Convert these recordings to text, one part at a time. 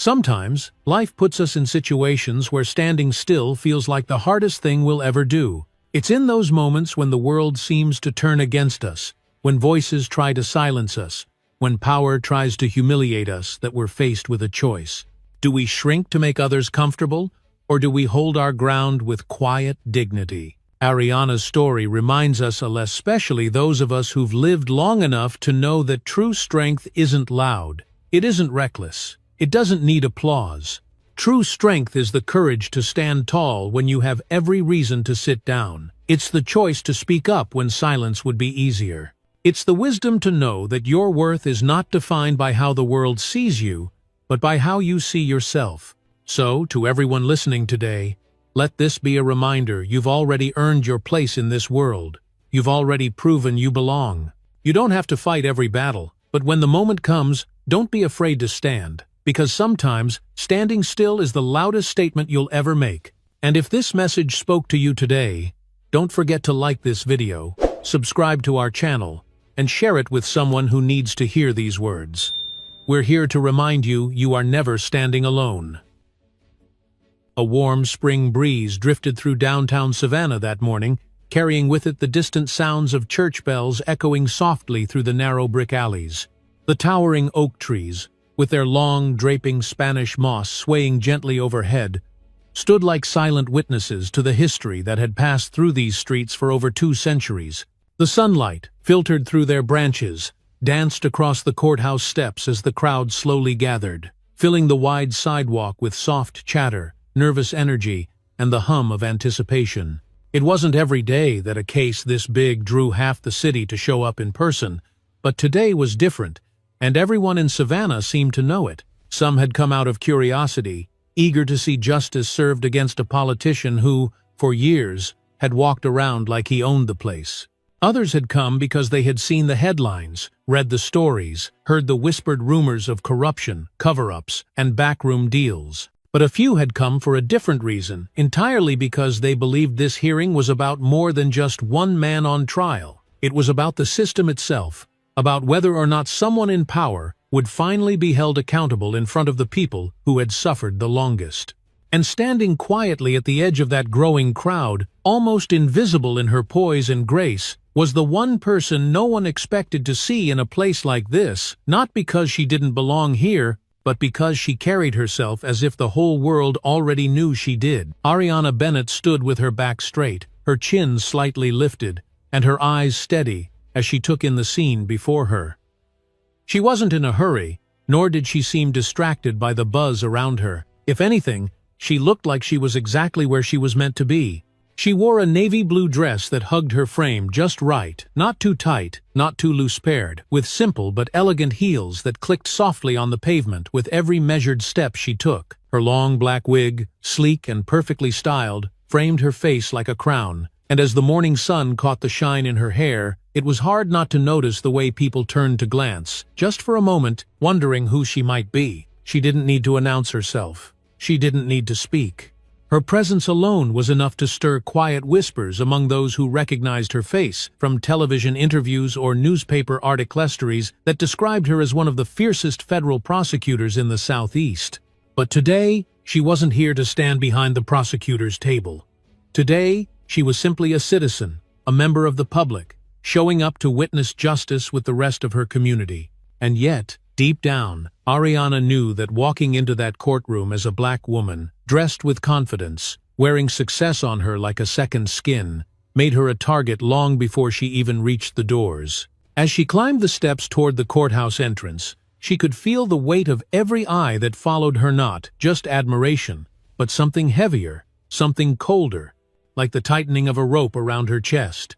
Sometimes, life puts us in situations where standing still feels like the hardest thing we'll ever do. It's in those moments when the world seems to turn against us, when voices try to silence us, when power tries to humiliate us, that we're faced with a choice. Do we shrink to make others comfortable, or do we hold our ground with quiet dignity? Ariana's story reminds us, especially those of us who've lived long enough to know that true strength isn't loud. It isn't reckless. It doesn't need applause. True strength is the courage to stand tall when you have every reason to sit down. It's the choice to speak up when silence would be easier. It's the wisdom to know that your worth is not defined by how the world sees you, but by how you see yourself. So, to everyone listening today, let this be a reminder: you've already earned your place in this world. You've already proven you belong. You don't have to fight every battle, but when the moment comes, don't be afraid to stand. Because sometimes, standing still is the loudest statement you'll ever make. And if this message spoke to you today, don't forget to like this video, subscribe to our channel, and share it with someone who needs to hear these words. We're here to remind you, you are never standing alone. A warm spring breeze drifted through downtown Savannah that morning, carrying with it the distant sounds of church bells echoing softly through the narrow brick alleys. The towering oak trees, with their long, draping Spanish moss swaying gently overhead, stood like silent witnesses to the history that had passed through these streets for over 2 centuries. The sunlight, filtered through their branches, danced across the courthouse steps as the crowd slowly gathered, filling the wide sidewalk with soft chatter, nervous energy, and the hum of anticipation. It wasn't every day that a case this big drew half the city to show up in person, but today was different, and everyone in Savannah seemed to know it. Some had come out of curiosity, eager to see justice served against a politician who, for years, had walked around like he owned the place. Others had come because they had seen the headlines, read the stories, heard the whispered rumors of corruption, cover-ups, and backroom deals. But a few had come for a different reason, entirely because they believed this hearing was about more than just one man on trial. It was about the system itself, about whether or not someone in power would finally be held accountable in front of the people who had suffered the longest. And standing quietly at the edge of that growing crowd, almost invisible in her poise and grace, was the one person no one expected to see in a place like this, not because she didn't belong here, but because she carried herself as if the whole world already knew she did. Ariana Bennett stood with her back straight, her chin slightly lifted, and her eyes steady as she took in the scene before her. She wasn't in a hurry, nor did she seem distracted by the buzz around her. If anything, she looked like she was exactly where she was meant to be. She wore a navy blue dress that hugged her frame just right, not too tight, not too loose-paired, with simple but elegant heels that clicked softly on the pavement with every measured step she took. Her long black wig, sleek and perfectly styled, framed her face like a crown, and as the morning sun caught the shine in her hair, it was hard not to notice the way people turned to glance, just for a moment, wondering who she might be. She didn't need to announce herself. She didn't need to speak. Her presence alone was enough to stir quiet whispers among those who recognized her face, from television interviews or newspaper articularies that described her as one of the fiercest federal prosecutors in the Southeast. But today, she wasn't here to stand behind the prosecutor's table. Today, she was simply a citizen, a member of the public, showing up to witness justice with the rest of her community. And yet, deep down, Ariana knew that walking into that courtroom as a black woman, dressed with confidence, wearing success on her like a second skin, made her a target long before she even reached the doors. As she climbed the steps toward the courthouse entrance, she could feel the weight of every eye that followed her, not just admiration, but something heavier, something colder, like the tightening of a rope around her chest.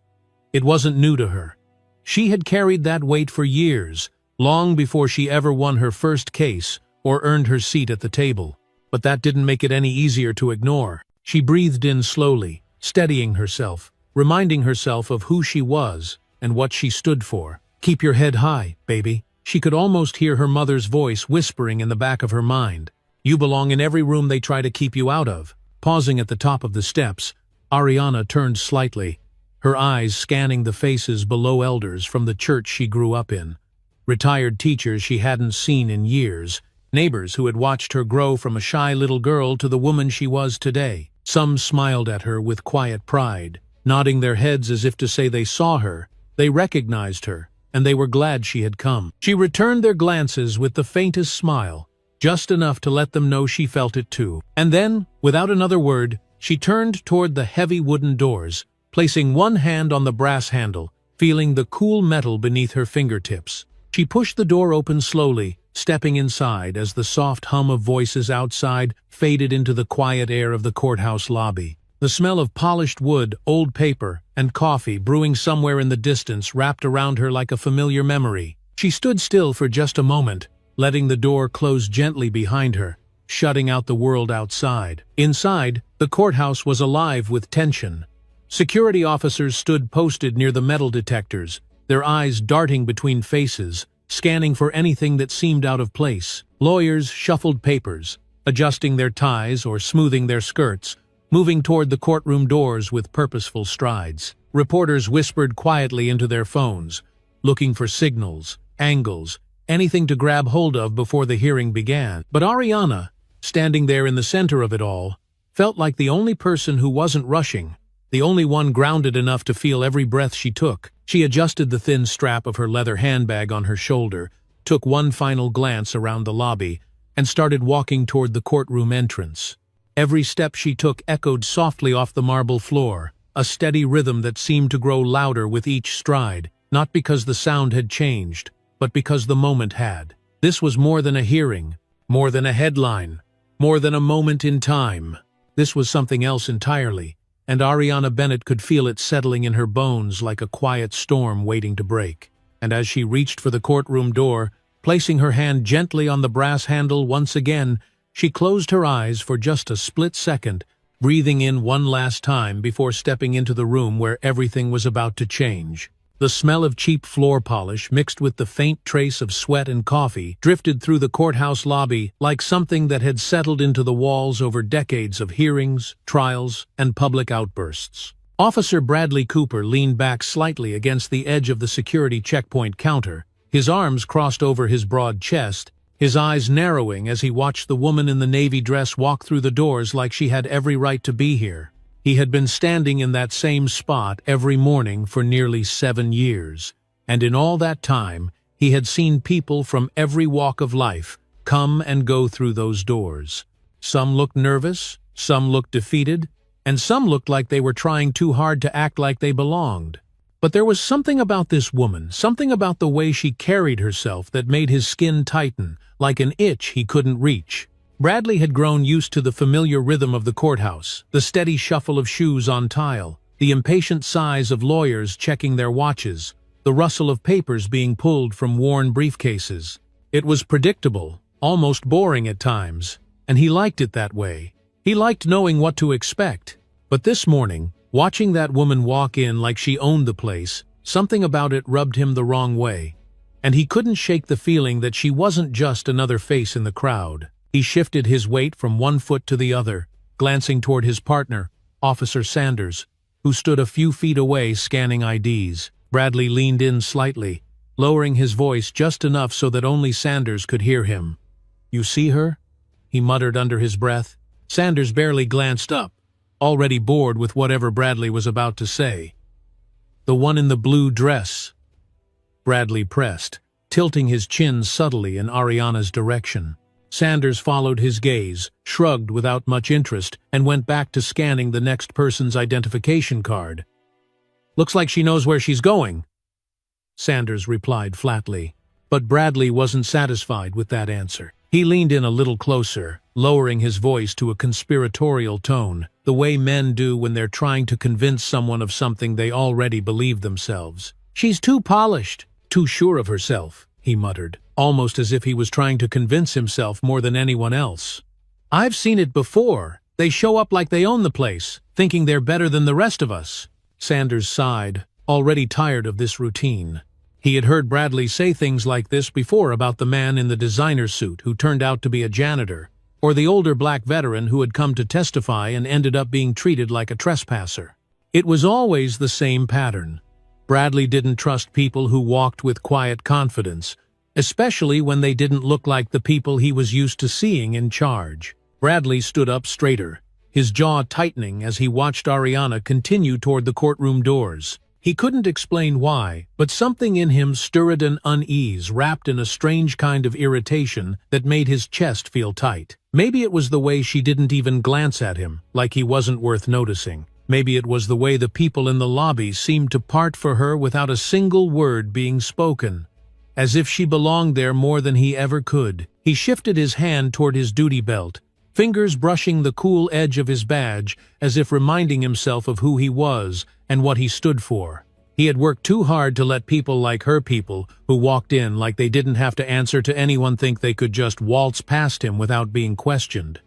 It wasn't new to her. She had carried that weight for years, long before she ever won her first case or earned her seat at the table. But that didn't make it any easier to ignore. She breathed in slowly, steadying herself, reminding herself of who she was and what she stood for. "Keep your head high, baby." She could almost hear her mother's voice whispering in the back of her mind. "You belong in every room they try to keep you out of." Pausing at the top of the steps, Ariana turned slightly, her eyes scanning the faces below, elders from the church she grew up in, retired teachers she hadn't seen in years, Neighbors who had watched her grow from a shy little girl to the woman she was today. Some smiled at her with quiet pride, nodding their heads as if to say they saw her, they recognized her, and they were glad she had come. She returned their glances with the faintest smile, just enough to let them know she felt it too. And then, without another word, she turned toward the heavy wooden doors, placing one hand on the brass handle, feeling the cool metal beneath her fingertips. She pushed the door open slowly, stepping inside as the soft hum of voices outside faded into the quiet air of the courthouse lobby. The smell of polished wood, old paper, and coffee brewing somewhere in the distance wrapped around her like a familiar memory. She stood still for just a moment, letting the door close gently behind her, shutting out the world outside. Inside, the courthouse was alive with tension. Security officers stood posted near the metal detectors, their eyes darting between faces, scanning for anything that seemed out of place. Lawyers shuffled papers, adjusting their ties or smoothing their skirts, moving toward the courtroom doors with purposeful strides. Reporters whispered quietly into their phones, looking for signals, angles, anything to grab hold of before the hearing began. But Ariana, standing there in the center of it all, felt like the only person who wasn't rushing, the only one grounded enough to feel every breath she took. She adjusted the thin strap of her leather handbag on her shoulder, took one final glance around the lobby, and started walking toward the courtroom entrance. Every step she took echoed softly off the marble floor, a steady rhythm that seemed to grow louder with each stride, not because the sound had changed, but because the moment had. This was more than a hearing, more than a headline, more than a moment in time. This was something else entirely, and Ariana Bennett could feel it settling in her bones like a quiet storm waiting to break. And as she reached for the courtroom door, placing her hand gently on the brass handle once again, she closed her eyes for just a split second, breathing in one last time before stepping into the room where everything was about to change. The smell of cheap floor polish mixed with the faint trace of sweat and coffee drifted through the courthouse lobby like something that had settled into the walls over decades of hearings, trials, and public outbursts. Officer Bradley Cooper leaned back slightly against the edge of the security checkpoint counter, his arms crossed over his broad chest, his eyes narrowing as he watched the woman in the navy dress walk through the doors like she had every right to be here. He had been standing in that same spot every morning for nearly 7 years, and in all that time, he had seen people from every walk of life come and go through those doors. Some looked nervous, some looked defeated, and some looked like they were trying too hard to act like they belonged. But there was something about this woman, something about the way she carried herself that made his skin tighten, like an itch he couldn't reach. Bradley had grown used to the familiar rhythm of the courthouse, the steady shuffle of shoes on tile, the impatient sighs of lawyers checking their watches, the rustle of papers being pulled from worn briefcases. It was predictable, almost boring at times, and he liked it that way. He liked knowing what to expect. But this morning, watching that woman walk in like she owned the place, something about it rubbed him the wrong way, and he couldn't shake the feeling that she wasn't just another face in the crowd. He shifted his weight from one foot to the other, glancing toward his partner, Officer Sanders, who stood a few feet away scanning IDs. Bradley leaned in slightly, lowering his voice just enough so that only Sanders could hear him. "You see her?" he muttered under his breath. Sanders barely glanced up, already bored with whatever Bradley was about to say. "The one in the blue dress." Bradley pressed, tilting his chin subtly in Ariana's direction. Sanders followed his gaze, shrugged without much interest, and went back to scanning the next person's identification card. "Looks like she knows where she's going," Sanders replied flatly. But Bradley wasn't satisfied with that answer. He leaned in a little closer, lowering his voice to a conspiratorial tone, the way men do when they're trying to convince someone of something they already believe themselves. "She's too polished, too sure of herself," he muttered, almost as if he was trying to convince himself more than anyone else. "I've seen it before. They show up like they own the place, thinking they're better than the rest of us." Sanders sighed, already tired of this routine. He had heard Bradley say things like this before about the man in the designer suit who turned out to be a janitor, or the older black veteran who had come to testify and ended up being treated like a trespasser. It was always the same pattern. Bradley didn't trust people who walked with quiet confidence, especially when they didn't look like the people he was used to seeing in charge. Bradley stood up straighter, his jaw tightening as he watched Ariana continue toward the courtroom doors. He couldn't explain why, but something in him stirred an unease wrapped in a strange kind of irritation that made his chest feel tight. Maybe it was the way she didn't even glance at him, like he wasn't worth noticing. Maybe it was the way the people in the lobby seemed to part for her without a single word being spoken, as if she belonged there more than he ever could. He shifted his hand toward his duty belt, fingers brushing the cool edge of his badge as if reminding himself of who he was and what he stood for. He had worked too hard to let people like her people, who walked in like they didn't have to answer to anyone, think they could just waltz past him without being questioned.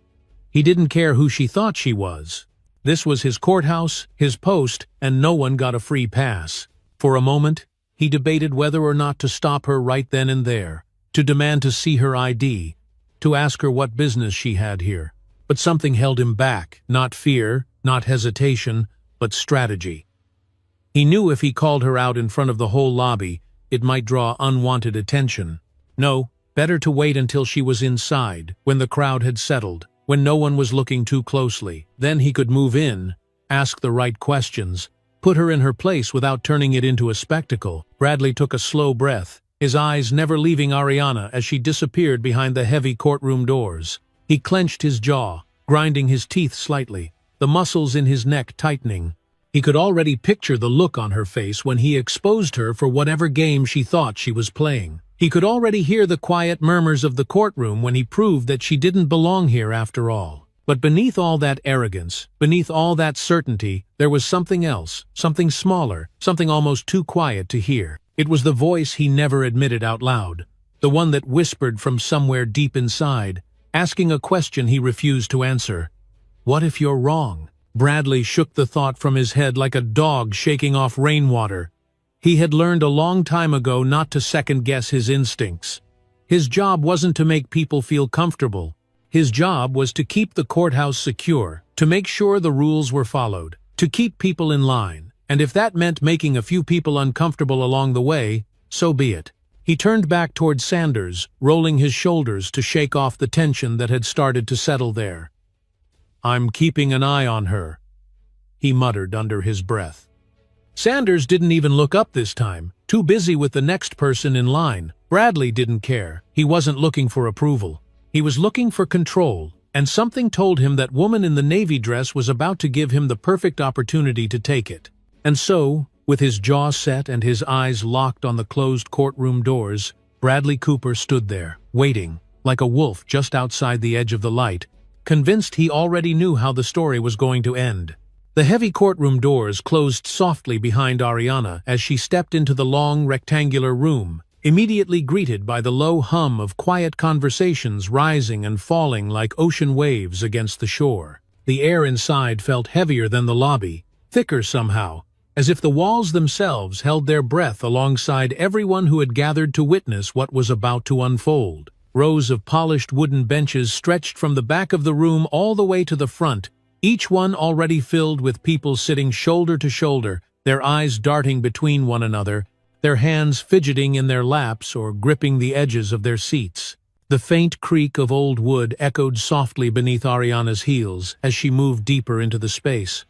He didn't care who she thought she was. This was his courthouse, his post, and no one got a free pass. For a moment, he debated whether or not to stop her right then and there, to demand to see her ID, to ask her what business she had here. But something held him back, not fear, not hesitation, but strategy. He knew if he called her out in front of the whole lobby, it might draw unwanted attention. No, better to wait until she was inside, when the crowd had settled, when no one was looking too closely. Then he could move in, ask the right questions, put her in her place without turning it into a spectacle. Bradley took a slow breath, his eyes never leaving Ariana as she disappeared behind the heavy courtroom doors. He clenched his jaw, grinding his teeth slightly, the muscles in his neck tightening. He could already picture the look on her face when he exposed her for whatever game she thought she was playing. He could already hear the quiet murmurs of the courtroom when he proved that she didn't belong here after all. But beneath all that arrogance, beneath all that certainty, there was something else, something smaller, something almost too quiet to hear. It was the voice he never admitted out loud, the one that whispered from somewhere deep inside, asking a question he refused to answer. What if you're wrong? Bradley shook the thought from his head like a dog shaking off rainwater. He had learned a long time ago not to second-guess his instincts. His job wasn't to make people feel comfortable. His job was to keep the courthouse secure, to make sure the rules were followed, to keep people in line. And if that meant making a few people uncomfortable along the way, so be it. He turned back toward Sanders, rolling his shoulders to shake off the tension that had started to settle there. "I'm keeping an eye on her," he muttered under his breath. Sanders didn't even look up this time, too busy with the next person in line. Bradley didn't care. He wasn't looking for approval. He was looking for control, and something told him that woman in the navy dress was about to give him the perfect opportunity to take it. And so, with his jaw set and his eyes locked on the closed courtroom doors, Bradley Cooper stood there, waiting, like a wolf just outside the edge of the light, convinced he already knew how the story was going to end. The heavy courtroom doors closed softly behind Ariana as she stepped into the long, rectangular room, immediately greeted by the low hum of quiet conversations rising and falling like ocean waves against the shore. The air inside felt heavier than the lobby, thicker somehow, as if the walls themselves held their breath alongside everyone who had gathered to witness what was about to unfold. Rows of polished wooden benches stretched from the back of the room all the way to the front, each one already filled with people sitting shoulder to shoulder, their eyes darting between one another, their hands fidgeting in their laps or gripping the edges of their seats. The faint creak of old wood echoed softly beneath Ariana's heels as she moved deeper into the space.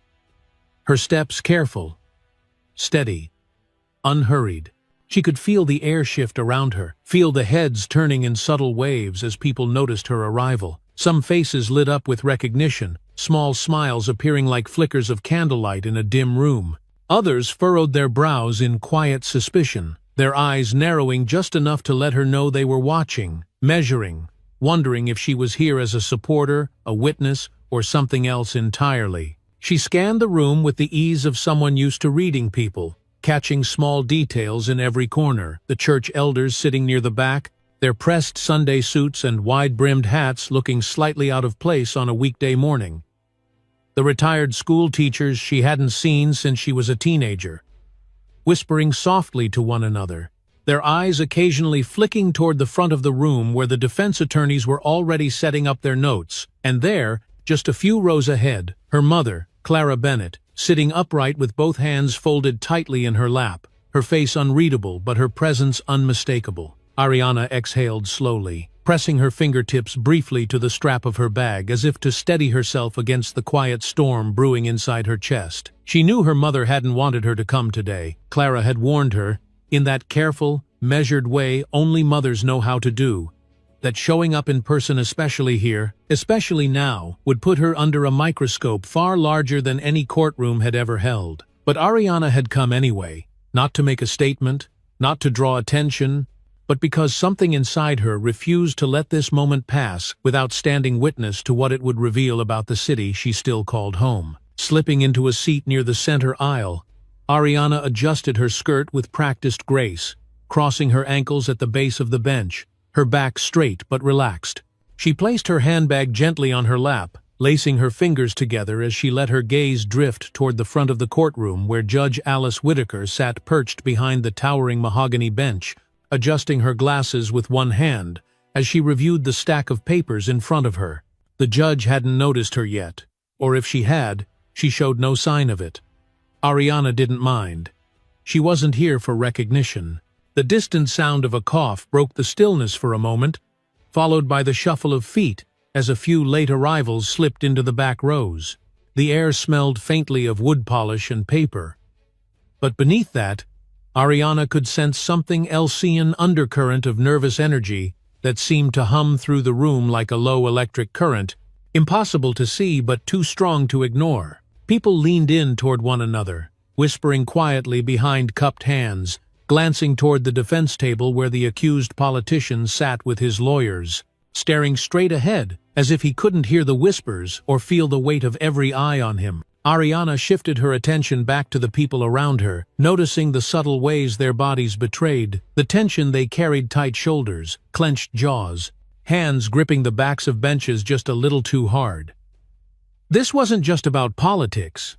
Her steps careful, steady, unhurried. She could feel the air shift around her, feel the heads turning in subtle waves as people noticed her arrival. Some faces lit up with recognition, small smiles appearing like flickers of candlelight in a dim room. Others furrowed their brows in quiet suspicion, their eyes narrowing just enough to let her know they were watching, measuring, wondering if she was here as a supporter, a witness, or something else entirely. She scanned the room with the ease of someone used to reading people, catching small details in every corner, the church elders sitting near the back, their pressed Sunday suits and wide-brimmed hats looking slightly out of place on a weekday morning. The retired school teachers she hadn't seen since she was a teenager, whispering softly to one another, their eyes occasionally flicking toward the front of the room where the defense attorneys were already setting up their notes, and there, just a few rows ahead, her mother, Clara Bennett, sitting upright with both hands folded tightly in her lap, her face unreadable but her presence unmistakable. Ariana exhaled slowly, pressing her fingertips briefly to the strap of her bag as if to steady herself against the quiet storm brewing inside her chest. She knew her mother hadn't wanted her to come today. Clara had warned her, in that careful, measured way only mothers know how to do, that showing up in person, especially here, especially now, would put her under a microscope far larger than any courtroom had ever held. But Ariana had come anyway, not to make a statement, not to draw attention, but because something inside her refused to let this moment pass without standing witness to what it would reveal about the city she still called home. Slipping into a seat near the center aisle, Ariana adjusted her skirt with practiced grace, crossing her ankles at the base of the bench, her back straight but relaxed. She placed her handbag gently on her lap, lacing her fingers together as she let her gaze drift toward the front of the courtroom where Judge Alice Whitaker sat perched behind the towering mahogany bench, adjusting her glasses with one hand as she reviewed the stack of papers in front of her. The judge hadn't noticed her yet, or if she had, she showed no sign of it. Ariana didn't mind. She wasn't here for recognition. The distant sound of a cough broke the stillness for a moment, followed by the shuffle of feet as a few late arrivals slipped into the back rows. The air smelled faintly of wood polish and paper. But beneath that, Ariana could sense something Elsean undercurrent of nervous energy that seemed to hum through the room like a low electric current, impossible to see but too strong to ignore. People leaned in toward one another, whispering quietly behind cupped hands, glancing toward the defense table where the accused politician sat with his lawyers, staring straight ahead as if he couldn't hear the whispers or feel the weight of every eye on him. Ariana shifted her attention back to the people around her, noticing the subtle ways their bodies betrayed, the tension they carried: tight shoulders, clenched jaws, hands gripping the backs of benches just a little too hard. This wasn't just about politics.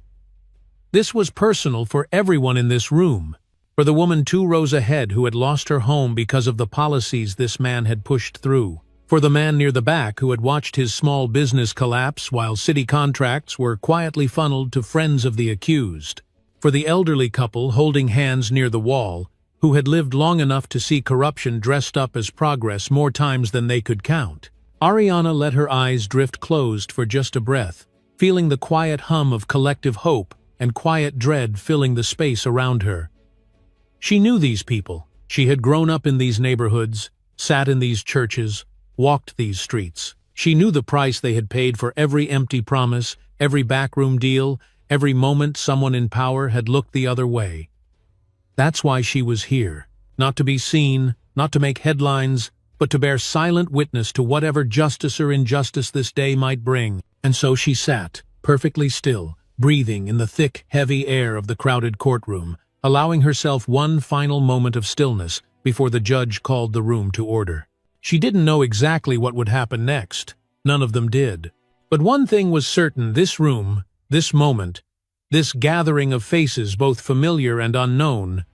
This was personal for everyone in this room. For the woman 2 rows ahead who had lost her home because of the policies this man had pushed through. For the man near the back who had watched his small business collapse while city contracts were quietly funneled to friends of the accused. For the elderly couple holding hands near the wall, who had lived long enough to see corruption dressed up as progress more times than they could count. Ariana let her eyes drift closed for just a breath, feeling the quiet hum of collective hope and quiet dread filling the space around her. She knew these people. She had grown up in these neighborhoods, sat in these churches, walked these streets. She knew the price they had paid for every empty promise, every backroom deal, every moment someone in power had looked the other way. That's why she was here. Not to be seen, not to make headlines, but to bear silent witness to whatever justice or injustice this day might bring. And so she sat, perfectly still, breathing in the thick, heavy air of the crowded courtroom, allowing herself one final moment of stillness before the judge called the room to order. She didn't know exactly what would happen next. None of them did. But one thing was certain: this room, this moment, this gathering of faces both familiar and unknown,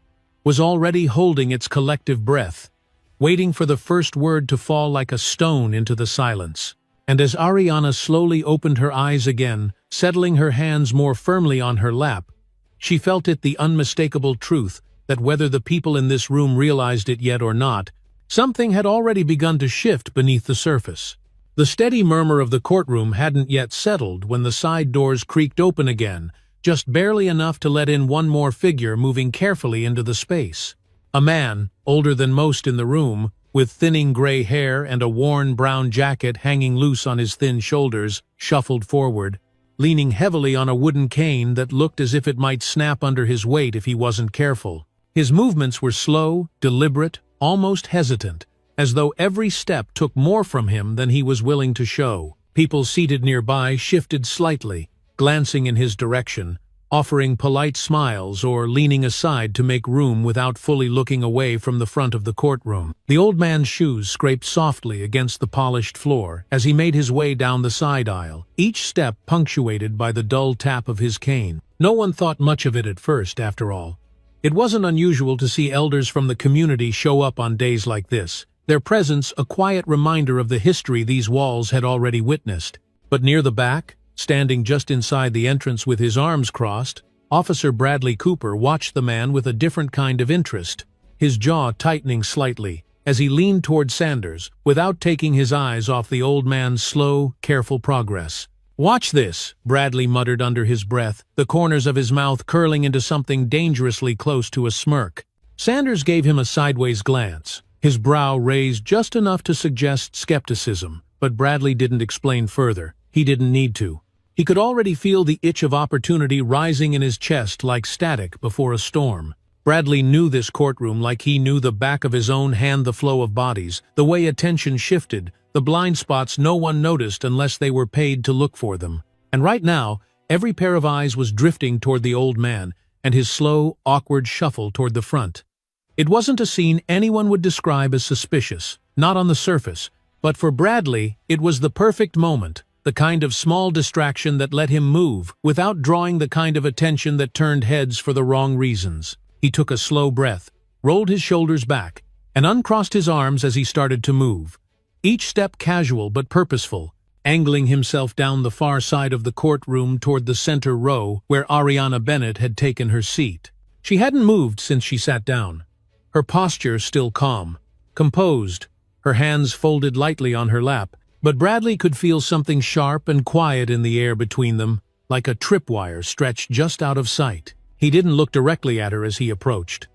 was already holding its collective breath, waiting for the first word to fall like a stone into the silence. And as Ariana slowly opened her eyes again, settling her hands more firmly on her lap, she felt it, the unmistakable truth that whether the people in this room realized it yet or not, something had already begun to shift beneath the surface. The steady murmur of the courtroom hadn't yet settled when the side doors creaked open again, just barely enough to let in one more figure moving carefully into the space. A man, older than most in the room, with thinning gray hair and a worn brown jacket hanging loose on his thin shoulders, shuffled forward, leaning heavily on a wooden cane that looked as if it might snap under his weight if he wasn't careful. His movements were slow, deliberate, almost hesitant, as though every step took more from him than he was willing to show. People seated nearby shifted slightly, glancing in his direction, offering polite smiles or leaning aside to make room without fully looking away from the front of the courtroom. The old man's shoes scraped softly against the polished floor as he made his way down the side aisle, each step punctuated by the dull tap of his cane. No one thought much of it at first, after all. It wasn't unusual to see elders from the community show up on days like this, their presence a quiet reminder of the history these walls had already witnessed. But near the back, standing just inside the entrance with his arms crossed, Officer Bradley Cooper watched the man with a different kind of interest, his jaw tightening slightly, as he leaned toward Sanders, without taking his eyes off the old man's slow, careful progress. "Watch this," Bradley muttered under his breath, the corners of his mouth curling into something dangerously close to a smirk. Sanders gave him a sideways glance, his brow raised just enough to suggest skepticism, but Bradley didn't explain further. He didn't need to. He could already feel the itch of opportunity rising in his chest like static before a storm. Bradley knew this courtroom like he knew the back of his own hand, the flow of bodies, the way attention shifted, the blind spots no one noticed unless they were paid to look for them. And right now, every pair of eyes was drifting toward the old man, and his slow, awkward shuffle toward the front. It wasn't a scene anyone would describe as suspicious, not on the surface, but for Bradley, it was the perfect moment, the kind of small distraction that let him move, without drawing the kind of attention that turned heads for the wrong reasons. He took a slow breath, rolled his shoulders back, and uncrossed his arms as he started to move. Each step casual but purposeful, angling himself down the far side of the courtroom toward the center row where Ariana Bennett had taken her seat. She hadn't moved since she sat down. Her posture still calm, composed, her hands folded lightly on her lap, but Bradley could feel something sharp and quiet in the air between them, like a tripwire stretched just out of sight. He didn't look directly at her as he approached.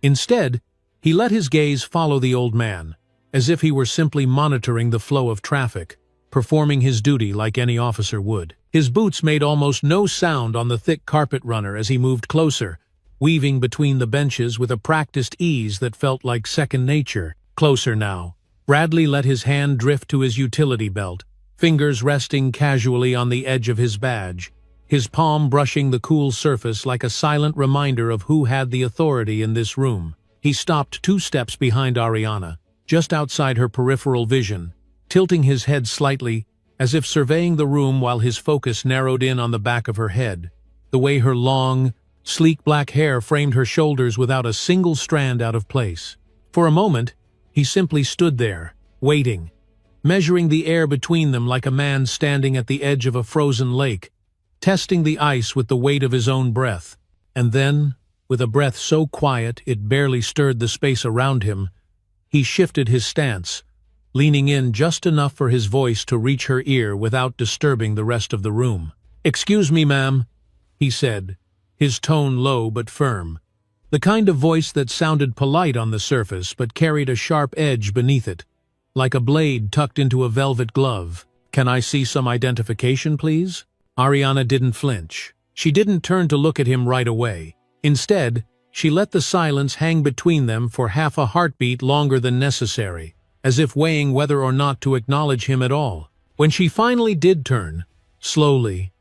Instead, he let his gaze follow the old man, as if he were simply monitoring the flow of traffic, performing his duty like any officer would. His boots made almost no sound on the thick carpet runner as he moved closer, weaving between the benches with a practiced ease that felt like second nature. Closer now. Bradley let his hand drift to his utility belt, fingers resting casually on the edge of his badge, his palm brushing the cool surface like a silent reminder of who had the authority in this room. He stopped 2 steps behind Ariana, just outside her peripheral vision, tilting his head slightly, as if surveying the room while his focus narrowed in on the back of her head, the way her long, sleek black hair framed her shoulders without a single strand out of place. For a moment, he simply stood there, waiting, measuring the air between them like a man standing at the edge of a frozen lake, testing the ice with the weight of his own breath. And then, with a breath so quiet it barely stirred the space around him, he shifted his stance, leaning in just enough for his voice to reach her ear without disturbing the rest of the room. "Excuse me, ma'am," he said, his tone low but firm, the kind of voice that sounded polite on the surface but carried a sharp edge beneath it, like a blade tucked into a velvet glove. "Can I see some identification, please?" Ariana didn't flinch. She didn't turn to look at him right away. Instead, she let the silence hang between them for half a heartbeat longer than necessary, as if weighing whether or not to acknowledge him at all. When she finally did turn, slowly,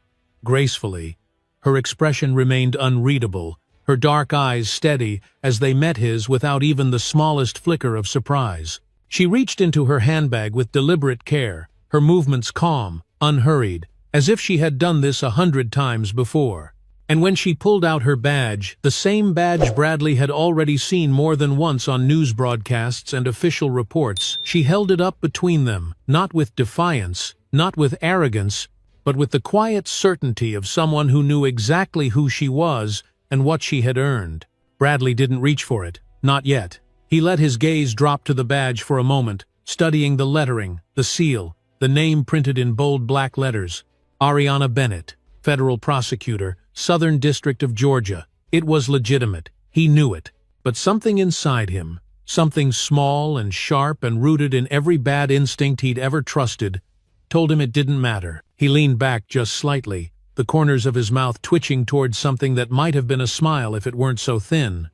gracefully, her expression remained unreadable, her dark eyes steady as they met his without even the smallest flicker of surprise. She reached into her handbag with deliberate care, her movements calm, unhurried, as if she had done this 100 times before. And when she pulled out her badge, the same badge Bradley had already seen more than once on news broadcasts and official reports, she held it up between them, not with defiance, not with arrogance, but with the quiet certainty of someone who knew exactly who she was and what she had earned. Bradley didn't reach for it, not yet. He let his gaze drop to the badge for a moment, studying the lettering, the seal, the name printed in bold black letters. Ariana Bennett, federal prosecutor, Southern District of Georgia. It was legitimate. He knew it. But something inside him, something small and sharp and rooted in every bad instinct he'd ever trusted, told him it didn't matter. He leaned back just slightly, the corners of his mouth twitching towards something that might have been a smile if it weren't so thin.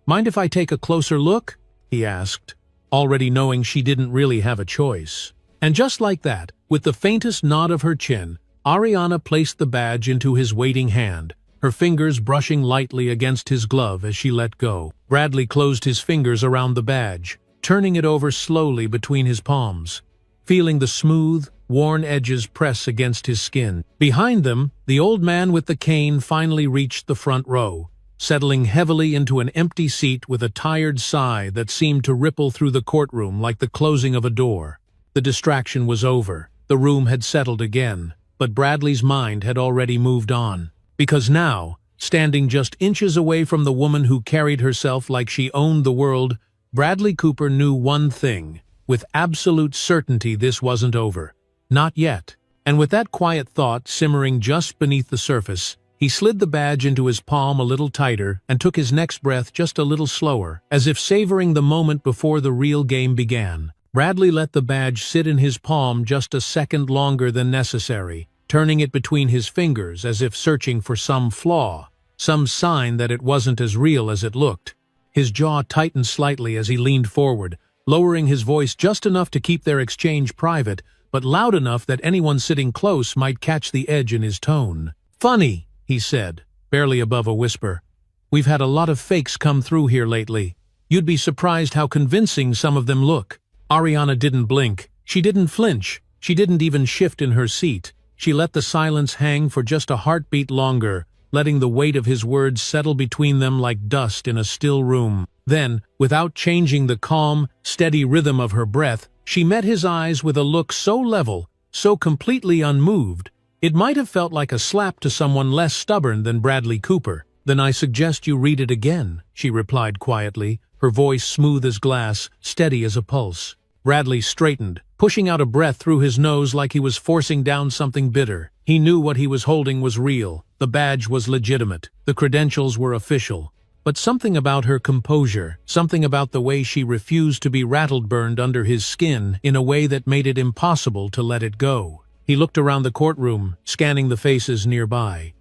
"Mind if I take a closer look?" he asked, already knowing she didn't really have a choice. And just like that, with the faintest nod of her chin, Ariana placed the badge into his waiting hand, her fingers brushing lightly against his glove as she let go. Bradley closed his fingers around the badge, turning it over slowly between his palms, feeling the smooth, worn edges press against his skin. Behind them, the old man with the cane finally reached the front row, settling heavily into an empty seat with a tired sigh that seemed to ripple through the courtroom like the closing of a door. The distraction was over. The room had settled again. But Bradley's mind had already moved on. Because now, standing just inches away from the woman who carried herself like she owned the world, Bradley Cooper knew one thing. With absolute certainty this wasn't over. Not yet. And with that quiet thought simmering just beneath the surface, he slid the badge into his palm a little tighter and took his next breath just a little slower, as if savoring the moment before the real game began. Bradley let the badge sit in his palm just a second longer than necessary, turning it between his fingers as if searching for some flaw, some sign that it wasn't as real as it looked. His jaw tightened slightly as he leaned forward, lowering his voice just enough to keep their exchange private, but loud enough that anyone sitting close might catch the edge in his tone. "Funny," he said, barely above a whisper. "We've had a lot of fakes come through here lately. You'd be surprised how convincing some of them look." Ariana didn't blink. She didn't flinch. She didn't even shift in her seat. She let the silence hang for just a heartbeat longer, letting the weight of his words settle between them like dust in a still room. Then, without changing the calm, steady rhythm of her breath, she met his eyes with a look so level, so completely unmoved, it might have felt like a slap to someone less stubborn than Bradley Cooper. "Then I suggest you read it again," she replied quietly, her voice smooth as glass, steady as a pulse. Bradley straightened, pushing out a breath through his nose like he was forcing down something bitter. He knew what he was holding was real. The badge was legitimate. The credentials were official. But something about her composure, something about the way she refused to be rattled-burned under his skin in a way that made it impossible to let it go. He looked around the courtroom, scanning the faces nearby.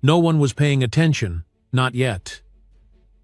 No one was paying attention, not yet.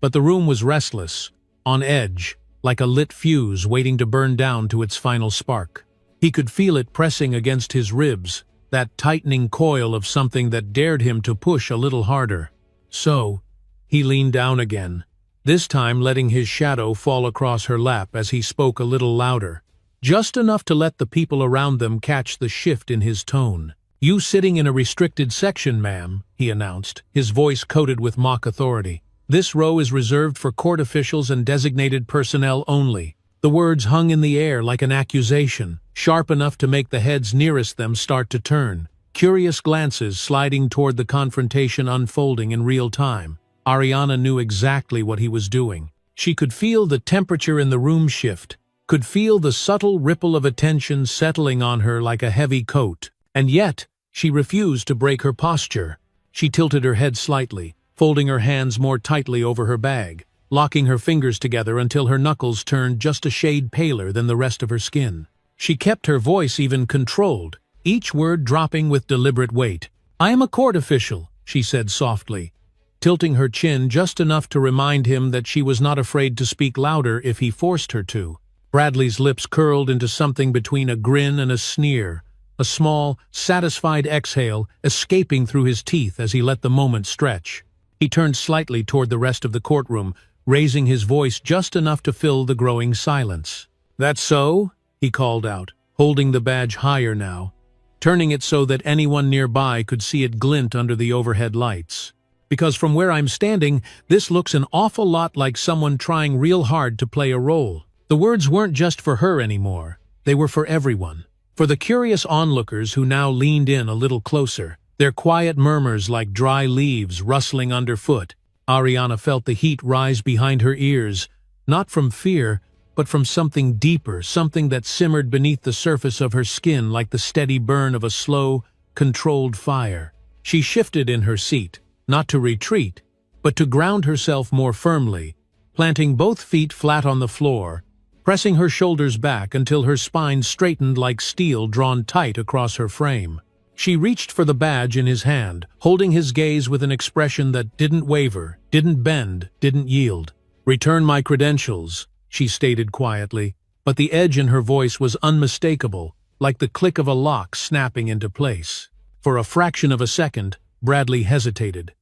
But the room was restless, on edge, like a lit fuse waiting to burn down to its final spark. He could feel it pressing against his ribs, that tightening coil of something that dared him to push a little harder. So, he leaned down again, this time letting his shadow fall across her lap as he spoke a little louder, just enough to let the people around them catch the shift in his tone. "You sitting in a restricted section, ma'am," he announced, his voice coated with mock authority. "This row is reserved for court officials and designated personnel only." The words hung in the air like an accusation, sharp enough to make the heads nearest them start to turn, curious glances sliding toward the confrontation unfolding in real time. Ariana knew exactly what he was doing. She could feel the temperature in the room shift, could feel the subtle ripple of attention settling on her like a heavy coat. And yet, she refused to break her posture. She tilted her head slightly, folding her hands more tightly over her bag, locking her fingers together until her knuckles turned just a shade paler than the rest of her skin. She kept her voice even controlled, each word dropping with deliberate weight. "I am a court official," she said softly, tilting her chin just enough to remind him that she was not afraid to speak louder if he forced her to. Bradley's lips curled into something between a grin and a sneer, a small, satisfied exhale escaping through his teeth as he let the moment stretch. He turned slightly toward the rest of the courtroom, raising his voice just enough to fill the growing silence. "That's so?" he called out, holding the badge higher now, turning it so that anyone nearby could see it glint under the overhead lights. "Because from where I'm standing, this looks an awful lot like someone trying real hard to play a role." The words weren't just for her anymore. They were for everyone. For the curious onlookers who now leaned in a little closer, their quiet murmurs like dry leaves rustling underfoot. Ariana felt the heat rise behind her ears, not from fear, but from something deeper, something that simmered beneath the surface of her skin like the steady burn of a slow, controlled fire. She shifted in her seat, not to retreat, but to ground herself more firmly, planting both feet flat on the floor, pressing her shoulders back until her spine straightened like steel drawn tight across her frame. She reached for the badge in his hand, holding his gaze with an expression that didn't waver, didn't bend, didn't yield. "Return my credentials," she stated quietly, but the edge in her voice was unmistakable, like the click of a lock snapping into place. For a fraction of a second, Bradley hesitated.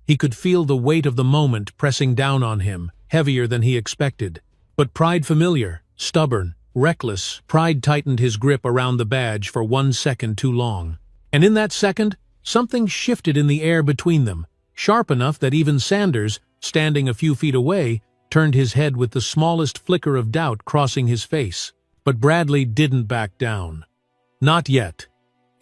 He could feel the weight of the moment pressing down on him, heavier than he expected. But pride familiar, stubborn, reckless, pride tightened his grip around the badge for 1 second too long. And in that second, something shifted in the air between them, sharp enough that even Sanders, standing a few feet away, turned his head with the smallest flicker of doubt crossing his face. But Bradley didn't back down. Not yet.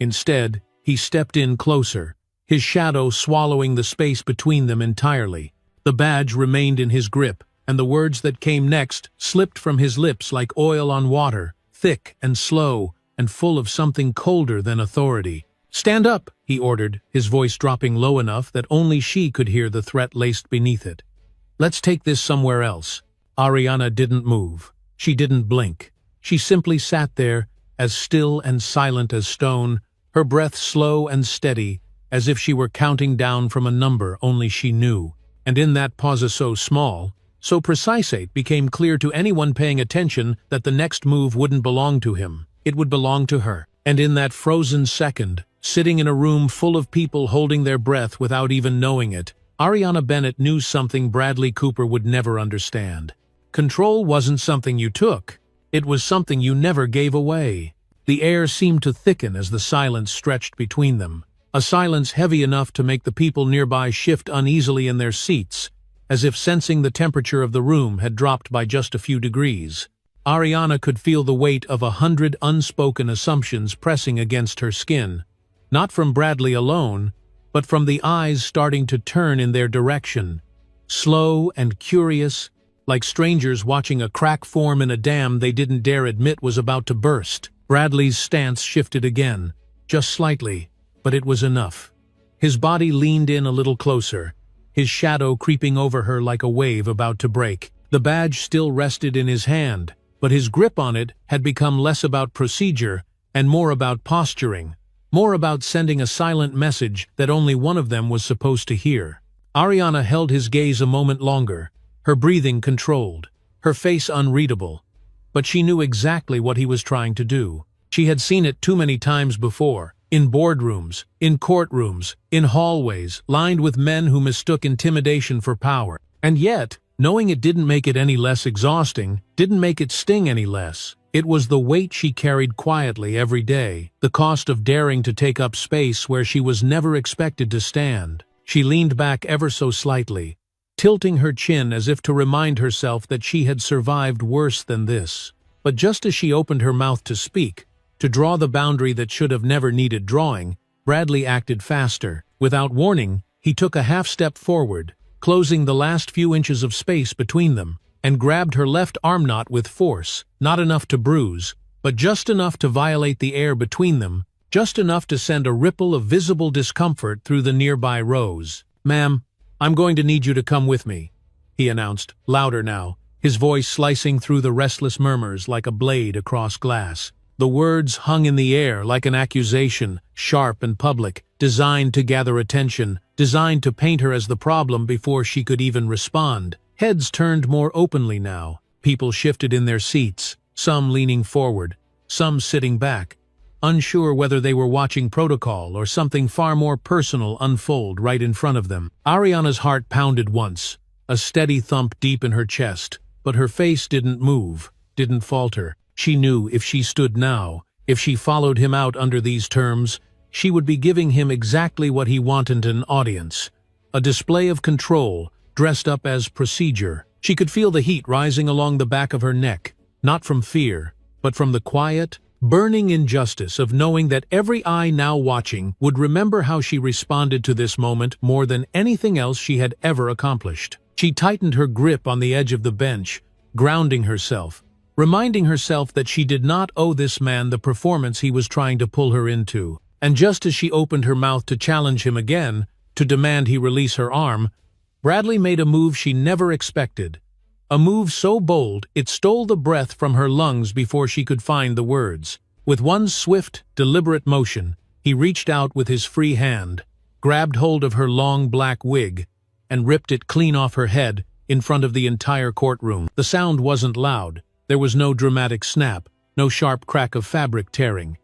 Instead, he stepped in closer, his shadow swallowing the space between them entirely. The badge remained in his grip, and the words that came next slipped from his lips like oil on water, thick and slow, and full of something colder than authority. "Stand up," he ordered, his voice dropping low enough that only she could hear the threat laced beneath it. "Let's take this somewhere else." Ariana didn't move. She didn't blink. She simply sat there, as still and silent as stone, her breath slow and steady, as if she were counting down from a number only she knew. And in that pause so small, so precise, it became clear to anyone paying attention that the next move wouldn't belong to him. It would belong to her. And in that frozen second, sitting in a room full of people holding their breath without even knowing it, Ariana Bennett knew something Bradley Cooper would never understand. Control wasn't something you took. It was something you never gave away. The air seemed to thicken as the silence stretched between them, a silence heavy enough to make the people nearby shift uneasily in their seats, as if sensing the temperature of the room had dropped by just a few degrees. Ariana could feel the weight of 100 unspoken assumptions pressing against her skin, not from Bradley alone, but from the eyes starting to turn in their direction, slow and curious, like strangers watching a crack form in a dam they didn't dare admit was about to burst. Bradley's stance shifted again, just slightly, but it was enough. His body leaned in a little closer, his shadow creeping over her like a wave about to break. The badge still rested in his hand, but his grip on it had become less about procedure and more about posturing, more about sending a silent message that only one of them was supposed to hear. Ariana held his gaze a moment longer, her breathing controlled, her face unreadable. But she knew exactly what he was trying to do. She had seen it too many times before, in boardrooms, in courtrooms, in hallways, lined with men who mistook intimidation for power. And yet, knowing it didn't make it any less exhausting, didn't make it sting any less. It was the weight she carried quietly every day, the cost of daring to take up space where she was never expected to stand. She leaned back ever so slightly, tilting her chin as if to remind herself that she had survived worse than this. But just as she opened her mouth to speak, to draw the boundary that should have never needed drawing, Bradley acted faster. Without warning, he took a half step forward, closing the last few inches of space between them, and grabbed her left arm knot with force, not enough to bruise, but just enough to violate the air between them, just enough to send a ripple of visible discomfort through the nearby rows. "Ma'am, I'm going to need you to come with me," he announced, louder now, his voice slicing through the restless murmurs like a blade across glass. The words hung in the air like an accusation, sharp and public, designed to gather attention, designed to paint her as the problem before she could even respond. Heads turned more openly now. People shifted in their seats, some leaning forward, some sitting back, unsure whether they were watching protocol or something far more personal unfold right in front of them. Ariana's heart pounded once, a steady thump deep in her chest, but her face didn't move, didn't falter. She knew if she stood now, if she followed him out under these terms, she would be giving him exactly what he wanted: an audience, a display of control, dressed up as procedure. She could feel the heat rising along the back of her neck, not from fear, but from the quiet, burning injustice of knowing that every eye now watching would remember how she responded to this moment more than anything else she had ever accomplished. She tightened her grip on the edge of the bench, grounding herself, reminding herself that she did not owe this man the performance he was trying to pull her into. And just as she opened her mouth to challenge him again, to demand he release her arm, Bradley made a move she never expected. A move so bold it stole the breath from her lungs before she could find the words. With one swift, deliberate motion, he reached out with his free hand, grabbed hold of her long black wig, and ripped it clean off her head in front of the entire courtroom. The sound wasn't loud. There was no dramatic snap, no sharp crack of fabric tearing.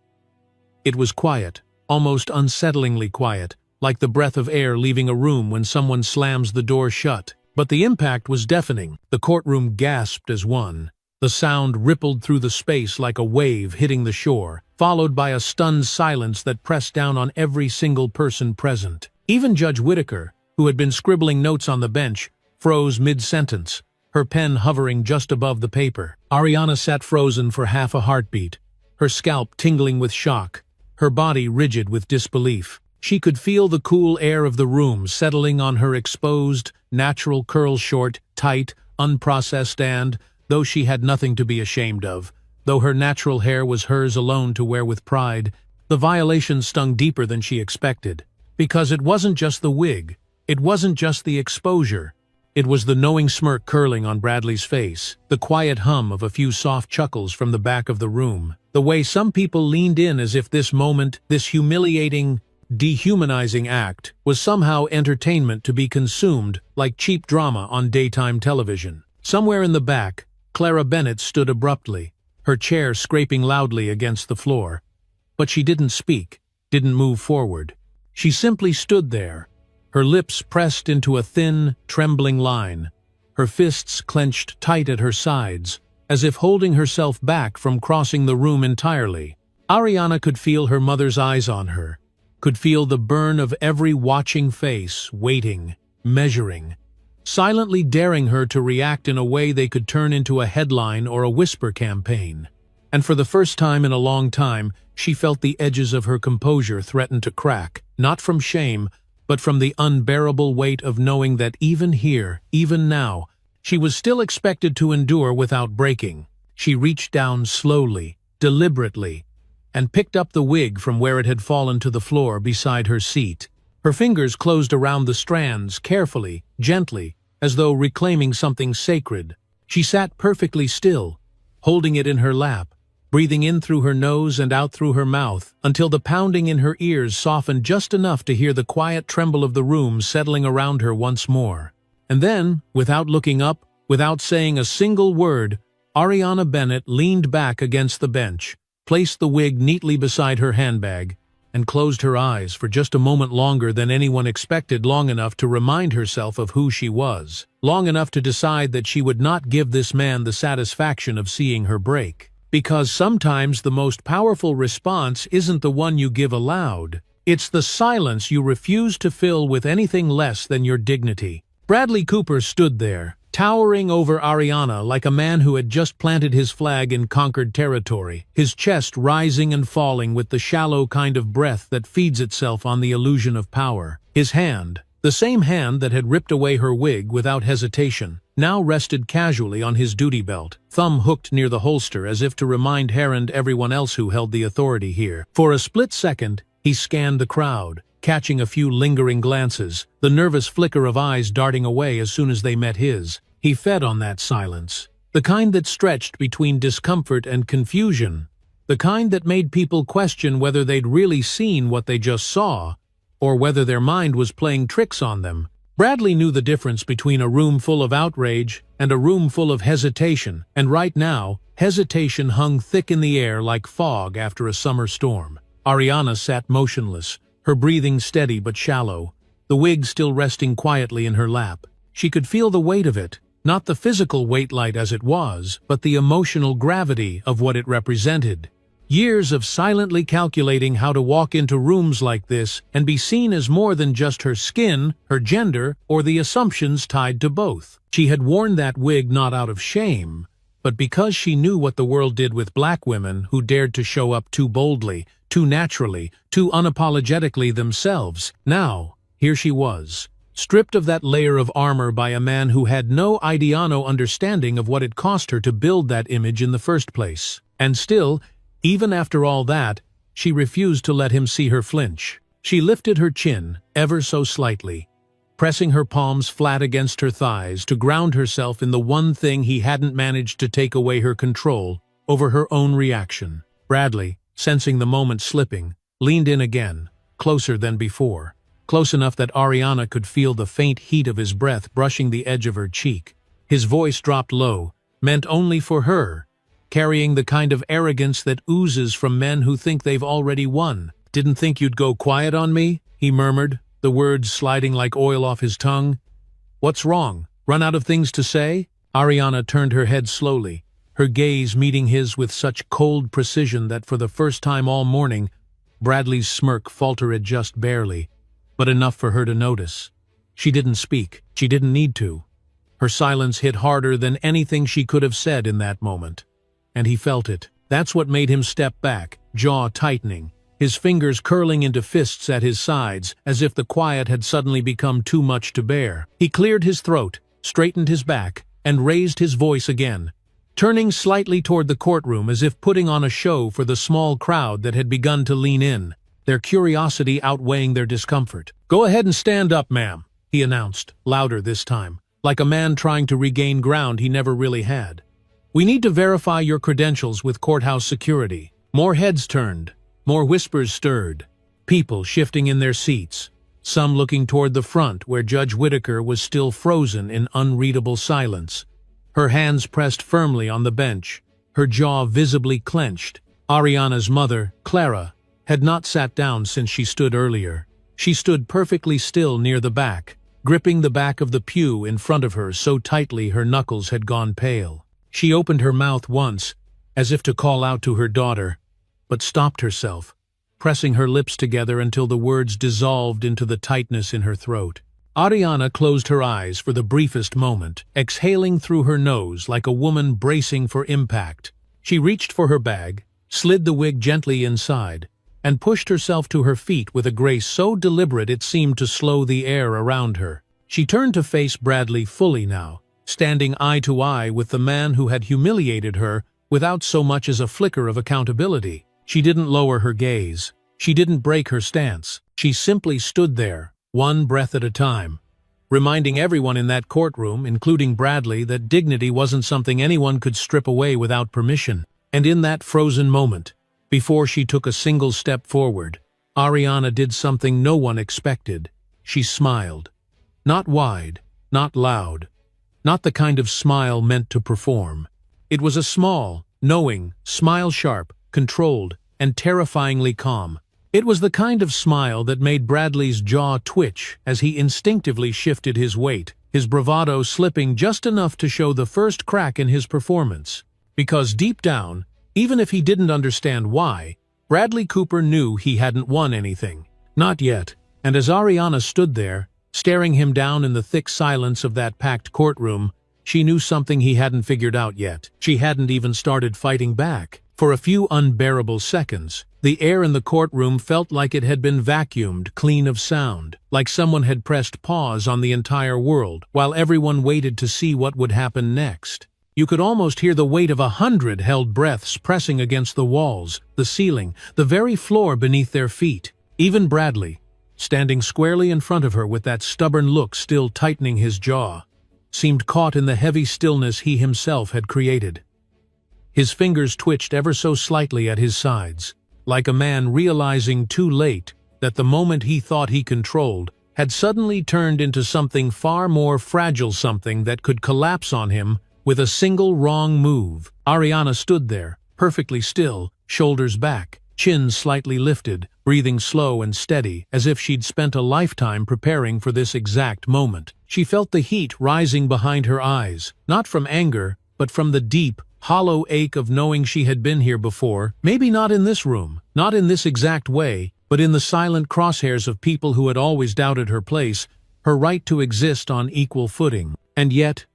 It was quiet, almost unsettlingly quiet, like the breath of air leaving a room when someone slams the door shut. But the impact was deafening. The courtroom gasped as one. The sound rippled through the space like a wave hitting the shore, followed by a stunned silence that pressed down on every single person present. Even Judge Whitaker, who had been scribbling notes on the bench, froze mid-sentence, her pen hovering just above the paper. Ariana sat frozen for half a heartbeat, her scalp tingling with shock, her body rigid with disbelief. She could feel the cool air of the room settling on her exposed, natural curl short, tight, unprocessed and, though she had nothing to be ashamed of, though her natural hair was hers alone to wear with pride, the violation stung deeper than she expected. Because it wasn't just the wig, it wasn't just the exposure. It was the knowing smirk curling on Bradley's face, the quiet hum of a few soft chuckles from the back of the room, the way some people leaned in as if this moment, this humiliating, dehumanizing act, was somehow entertainment to be consumed like cheap drama on daytime television. Somewhere in the back, Clara Bennett stood abruptly, her chair scraping loudly against the floor. But she didn't speak, didn't move forward. She simply stood there, her lips pressed into a thin, trembling line, her fists clenched tight at her sides, as if holding herself back from crossing the room entirely. Ariana could feel her mother's eyes on her, could feel the burn of every watching face, waiting, measuring, silently daring her to react in a way they could turn into a headline or a whisper campaign. And for the first time in a long time, she felt the edges of her composure threaten to crack, not from shame, but from the unbearable weight of knowing that even here, even now, she was still expected to endure without breaking. She reached down slowly, deliberately, and picked up the wig from where it had fallen to the floor beside her seat. Her fingers closed around the strands, carefully, gently, as though reclaiming something sacred. She sat perfectly still, holding it in her lap, breathing in through her nose and out through her mouth, until the pounding in her ears softened just enough to hear the quiet tremble of the room settling around her once more. And then, without looking up, without saying a single word, Ariana Bennett leaned back against the bench, placed the wig neatly beside her handbag, and closed her eyes for just a moment longer than anyone expected, long enough to remind herself of who she was, long enough to decide that she would not give this man the satisfaction of seeing her break. Because sometimes the most powerful response isn't the one you give aloud. It's the silence you refuse to fill with anything less than your dignity. Bradley Cooper stood there, towering over Ariana like a man who had just planted his flag in conquered territory, his chest rising and falling with the shallow kind of breath that feeds itself on the illusion of power. His hand, the same hand that had ripped away her wig without hesitation, now rested casually on his duty belt, thumb hooked near the holster as if to remind her and everyone else who held the authority here. For a split second, he scanned the crowd, catching a few lingering glances, the nervous flicker of eyes darting away as soon as they met his. He fed on that silence, the kind that stretched between discomfort and confusion, the kind that made people question whether they'd really seen what they just saw, or whether their mind was playing tricks on them. Bradley knew the difference between a room full of outrage and a room full of hesitation, and right now, hesitation hung thick in the air like fog after a summer storm. Ariana sat motionless, her breathing steady but shallow, the wig still resting quietly in her lap. She could feel the weight of it, not the physical weight light as it was, but the emotional gravity of what it represented. Years of silently calculating how to walk into rooms like this and be seen as more than just her skin, her gender, or the assumptions tied to both. She had worn that wig not out of shame, but because she knew what the world did with black women who dared to show up too boldly, too naturally, too unapologetically themselves. Now, here she was, stripped of that layer of armor by a man who had no understanding of what it cost her to build that image in the first place. And still, even after all that, she refused to let him see her flinch. She lifted her chin, ever so slightly, pressing her palms flat against her thighs to ground herself in the one thing he hadn't managed to take away her control over her own reaction. Bradley, sensing the moment slipping, leaned in again, closer than before, close enough that Ariana could feel the faint heat of his breath brushing the edge of her cheek. His voice dropped low, meant only for her, carrying the kind of arrogance that oozes from men who think they've already won. "Didn't think you'd go quiet on me?" he murmured, the words sliding like oil off his tongue. "What's wrong? Run out of things to say?" Ariana turned her head slowly, her gaze meeting his with such cold precision that for the first time all morning, Bradley's smirk faltered just barely, but enough for her to notice. She didn't speak. She didn't need to. Her silence hit harder than anything she could have said in that moment. And he felt it. That's what made him step back, jaw tightening, his fingers curling into fists at his sides, as if the quiet had suddenly become too much to bear. He cleared his throat, straightened his back, and raised his voice again, turning slightly toward the courtroom as if putting on a show for the small crowd that had begun to lean in, their curiosity outweighing their discomfort. "Go ahead and stand up, ma'am," he announced, louder this time, like a man trying to regain ground he never really had. "We need to verify your credentials with courthouse security." More heads turned, more whispers stirred, people shifting in their seats, some looking toward the front where Judge Whitaker was still frozen in unreadable silence, her hands pressed firmly on the bench, her jaw visibly clenched. Ariana's mother, Clara, had not sat down since she stood earlier. She stood perfectly still near the back, gripping the back of the pew in front of her so tightly her knuckles had gone pale. She opened her mouth once, as if to call out to her daughter, but stopped herself, pressing her lips together until the words dissolved into the tightness in her throat. Ariana closed her eyes for the briefest moment, exhaling through her nose like a woman bracing for impact. She reached for her bag, slid the wig gently inside, and pushed herself to her feet with a grace so deliberate it seemed to slow the air around her. She turned to face Bradley fully now, standing eye to eye with the man who had humiliated her without so much as a flicker of accountability. She didn't lower her gaze. She didn't break her stance. She simply stood there, one breath at a time, reminding everyone in that courtroom, including Bradley, that dignity wasn't something anyone could strip away without permission. And in that frozen moment, before she took a single step forward, Ariana did something no one expected. She smiled. Not wide, not loud, not the kind of smile meant to perform. It was a small, knowing, smile, sharp, controlled, and terrifyingly calm. It was the kind of smile that made Bradley's jaw twitch as he instinctively shifted his weight, his bravado slipping just enough to show the first crack in his performance. Because deep down, even if he didn't understand why, Bradley Cooper knew he hadn't won anything. Not yet. And as Ariana stood there, staring him down in the thick silence of that packed courtroom, she knew something he hadn't figured out yet. She hadn't even started fighting back. For a few unbearable seconds, the air in the courtroom felt like it had been vacuumed clean of sound, like someone had pressed pause on the entire world, while everyone waited to see what would happen next. You could almost hear the weight of 100 held breaths pressing against the walls, the ceiling, the very floor beneath their feet. Even Bradley, standing squarely in front of her with that stubborn look still tightening his jaw, seemed caught in the heavy stillness he himself had created. His fingers twitched ever so slightly at his sides, like a man realizing too late that the moment he thought he controlled had suddenly turned into something far more fragile, something that could collapse on him with a single wrong move. Ariana stood there, perfectly still, shoulders back, chin slightly lifted, breathing slow and steady, as if she'd spent a lifetime preparing for this exact moment. She felt the heat rising behind her eyes, not from anger, but from the deep, hollow ache of knowing she had been here before, maybe not in this room, not in this exact way, but in the silent crosshairs of people who had always doubted her place, her right to exist on equal footing. And yet,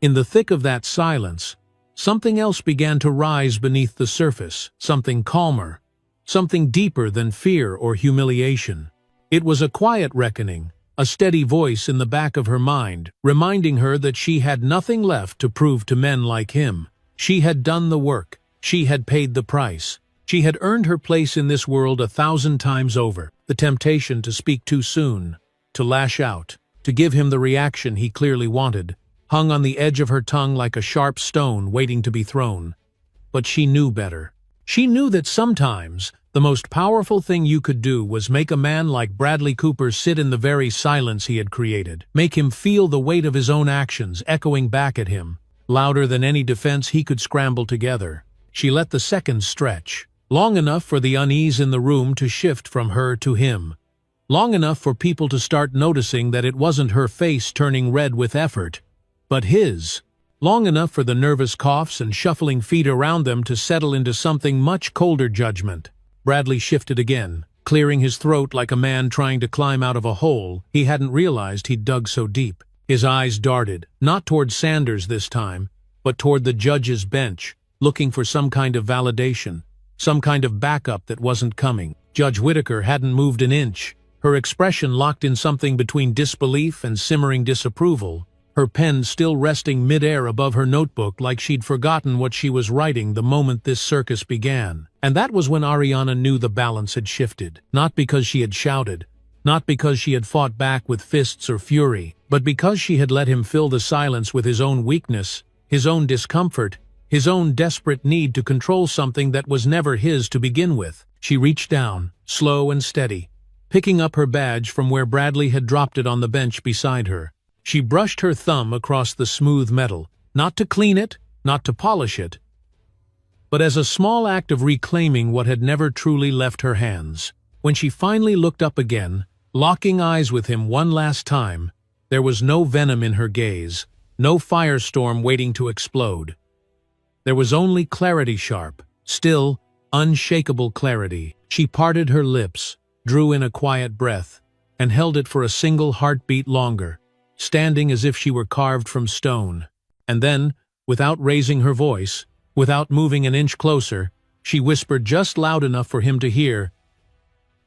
in the thick of that silence, something else began to rise beneath the surface, something calmer, something deeper than fear or humiliation. It was a quiet reckoning, a steady voice in the back of her mind, reminding her that she had nothing left to prove to men like him. She had done the work. She had paid the price. She had earned her place in this world 1,000 times over. The temptation to speak too soon, to lash out, to give him the reaction he clearly wanted, hung on the edge of her tongue like a sharp stone waiting to be thrown. But she knew better. She knew that sometimes the most powerful thing you could do was make a man like Bradley Cooper sit in the very silence he had created, make him feel the weight of his own actions echoing back at him, louder than any defense he could scramble together. She let the seconds stretch, long enough for the unease in the room to shift from her to him, long enough for people to start noticing that it wasn't her face turning red with effort, but his, long enough for the nervous coughs and shuffling feet around them to settle into something much colder judgment. Bradley shifted again, clearing his throat like a man trying to climb out of a hole he hadn't realized he'd dug so deep. His eyes darted, not toward Sanders this time, but toward the judge's bench, looking for some kind of validation, some kind of backup that wasn't coming. Judge Whitaker hadn't moved an inch, her expression locked in something between disbelief and simmering disapproval, her pen still resting mid-air above her notebook like she'd forgotten what she was writing the moment this circus began. And that was when Ariana knew the balance had shifted. Not because she had shouted, not because she had fought back with fists or fury, but because she had let him fill the silence with his own weakness, his own discomfort, his own desperate need to control something that was never his to begin with. She reached down, slow and steady, picking up her badge from where Bradley had dropped it on the bench beside her. She brushed her thumb across the smooth metal, not to clean it, not to polish it, but as a small act of reclaiming what had never truly left her hands. When she finally looked up again, locking eyes with him one last time, there was no venom in her gaze, no firestorm waiting to explode. There was only clarity, sharp, still, unshakable clarity. She parted her lips, drew in a quiet breath, and held it for a single heartbeat longer, standing as if she were carved from stone. And then, without raising her voice, without moving an inch closer, she whispered just loud enough for him to hear,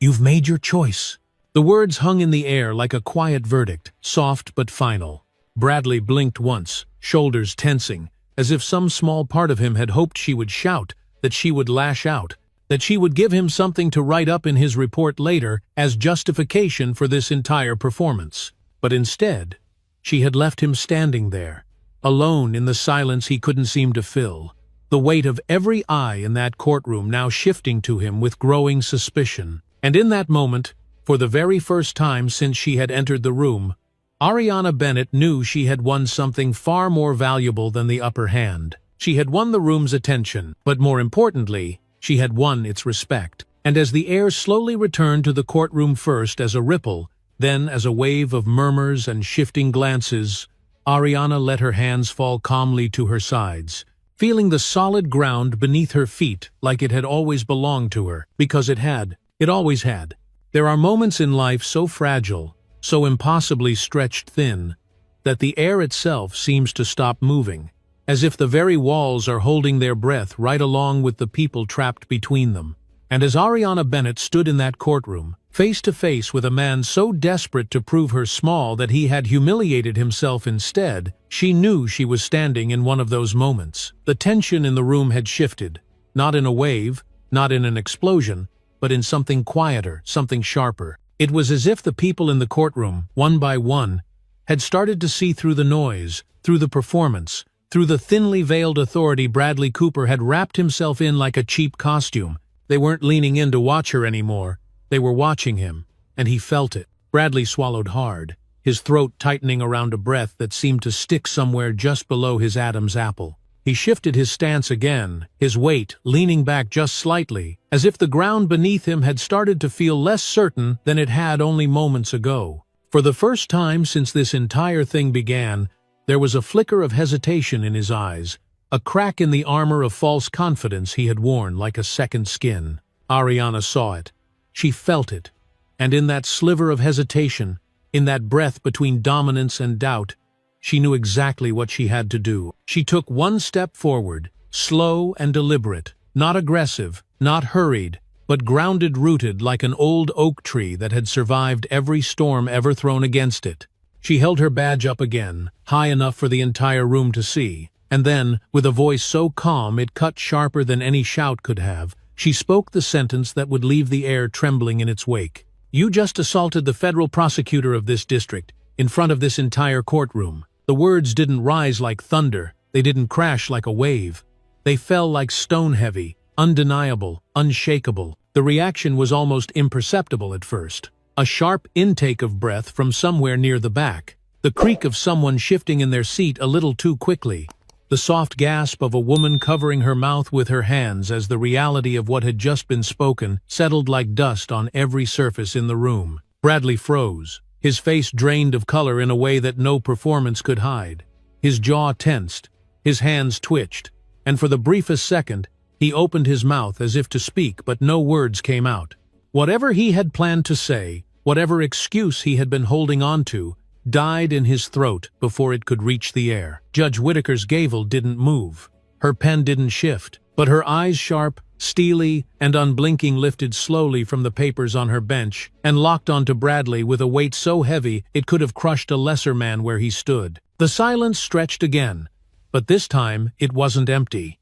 "You've made your choice." The words hung in the air like a quiet verdict, soft but final. Bradley blinked once, shoulders tensing, as if some small part of him had hoped she would shout, that she would lash out, that she would give him something to write up in his report later as justification for this entire performance. But instead, she had left him standing there, alone in the silence he couldn't seem to fill, the weight of every eye in that courtroom now shifting to him with growing suspicion. And in that moment, for the very first time since she had entered the room, Ariana Bennett knew she had won something far more valuable than the upper hand. She had won the room's attention, but more importantly, she had won its respect. And as the air slowly returned to the courtroom, first as a ripple, then as a wave of murmurs and shifting glances, Ariana let her hands fall calmly to her sides, feeling the solid ground beneath her feet like it had always belonged to her, because it had. It always had. There are moments in life so fragile, so impossibly stretched thin, that the air itself seems to stop moving, as if the very walls are holding their breath right along with the people trapped between them. And as Ariana Bennett stood in that courtroom, face to face with a man so desperate to prove her small that he had humiliated himself instead, she knew she was standing in one of those moments. The tension in the room had shifted, not in a wave, not in an explosion, but in something quieter, something sharper. It was as if the people in the courtroom, one by one, had started to see through the noise, through the performance, through the thinly veiled authority Bradley Cooper had wrapped himself in like a cheap costume. They weren't leaning in to watch her anymore. They were watching him, and he felt it. Bradley swallowed hard, his throat tightening around a breath that seemed to stick somewhere just below his Adam's apple. He shifted his stance again, his weight leaning back just slightly, as if the ground beneath him had started to feel less certain than it had only moments ago. For the first time since this entire thing began, there was a flicker of hesitation in his eyes, a crack in the armor of false confidence he had worn like a second skin. Ariana saw it. She felt it. And in that sliver of hesitation, in that breath between dominance and doubt, she knew exactly what she had to do. She took one step forward, slow and deliberate, not aggressive, not hurried, but grounded-rooted like an old oak tree that had survived every storm ever thrown against it. She held her badge up again, high enough for the entire room to see, and then, with a voice so calm it cut sharper than any shout could have, she spoke the sentence that would leave the air trembling in its wake. "You just assaulted the federal prosecutor of this district, in front of this entire courtroom." The words didn't rise like thunder, they didn't crash like a wave. They fell like stone-heavy, undeniable, unshakable. The reaction was almost imperceptible at first. A sharp intake of breath from somewhere near the back, the creak of someone shifting in their seat a little too quickly, the soft gasp of a woman covering her mouth with her hands as the reality of what had just been spoken settled like dust on every surface in the room. Bradley froze, his face drained of color in a way that no performance could hide. His jaw tensed, his hands twitched, and for the briefest second, he opened his mouth as if to speak, but no words came out. Whatever he had planned to say, whatever excuse he had been holding on to, died in his throat before it could reach the air. Judge Whitaker's gavel didn't move. Her pen didn't shift, but her eyes, sharp, steely, and unblinking, lifted slowly from the papers on her bench and locked onto Bradley with a weight so heavy it could have crushed a lesser man where he stood. The silence stretched again, but this time it wasn't empty.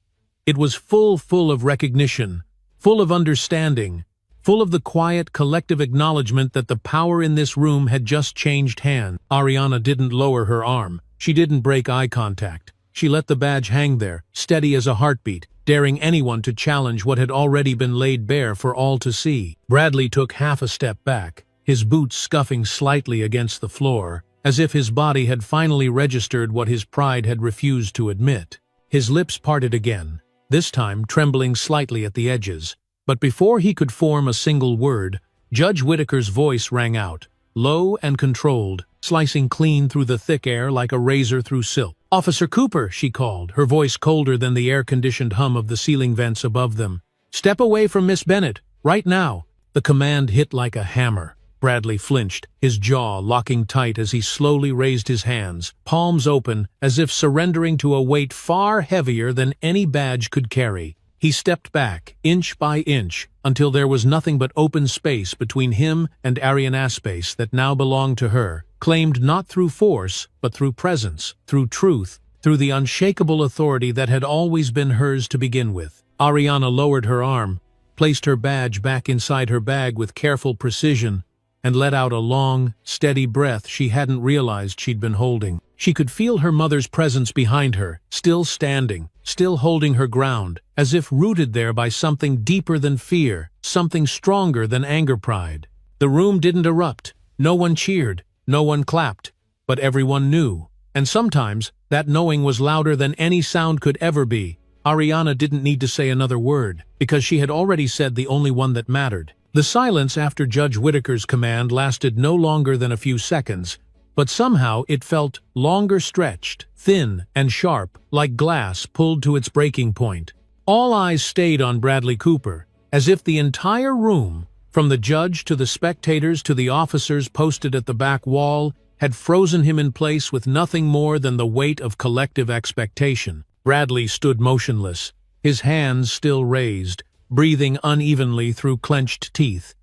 It was full of recognition, full of understanding, full of the quiet, collective acknowledgement that the power in this room had just changed hands. Ariana didn't lower her arm. She didn't break eye contact. She let the badge hang there, steady as a heartbeat, daring anyone to challenge what had already been laid bare for all to see. Bradley took half a step back, his boots scuffing slightly against the floor, as if his body had finally registered what his pride had refused to admit. His lips parted again, this time trembling slightly at the edges. But before he could form a single word, Judge Whitaker's voice rang out, low and controlled, slicing clean through the thick air like a razor through silk. "Officer Cooper," she called, her voice colder than the air-conditioned hum of the ceiling vents above them. "Step away from Miss Bennett, right now." The command hit like a hammer. Bradley flinched, his jaw locking tight as he slowly raised his hands, palms open, as if surrendering to a weight far heavier than any badge could carry. He stepped back, inch by inch, until there was nothing but open space between him and Ariana, space that now belonged to her, claimed not through force, but through presence, through truth, through the unshakable authority that had always been hers to begin with. Ariana lowered her arm, placed her badge back inside her bag with careful precision, and let out a long, steady breath she hadn't realized she'd been holding. She could feel her mother's presence behind her, still standing, still holding her ground, as if rooted there by something deeper than fear, something stronger than anger, pride. The room didn't erupt. No one cheered, no one clapped, but everyone knew. And sometimes, that knowing was louder than any sound could ever be. Ariana didn't need to say another word, because she had already said the only one that mattered. The silence after Judge Whitaker's command lasted no longer than a few seconds, but somehow it felt longer stretched, thin and sharp, like glass pulled to its breaking point. All eyes stayed on Bradley Cooper, as if the entire room, from the judge to the spectators to the officers posted at the back wall, had frozen him in place with nothing more than the weight of collective expectation. Bradley stood motionless, his hands still raised, breathing unevenly through clenched teeth,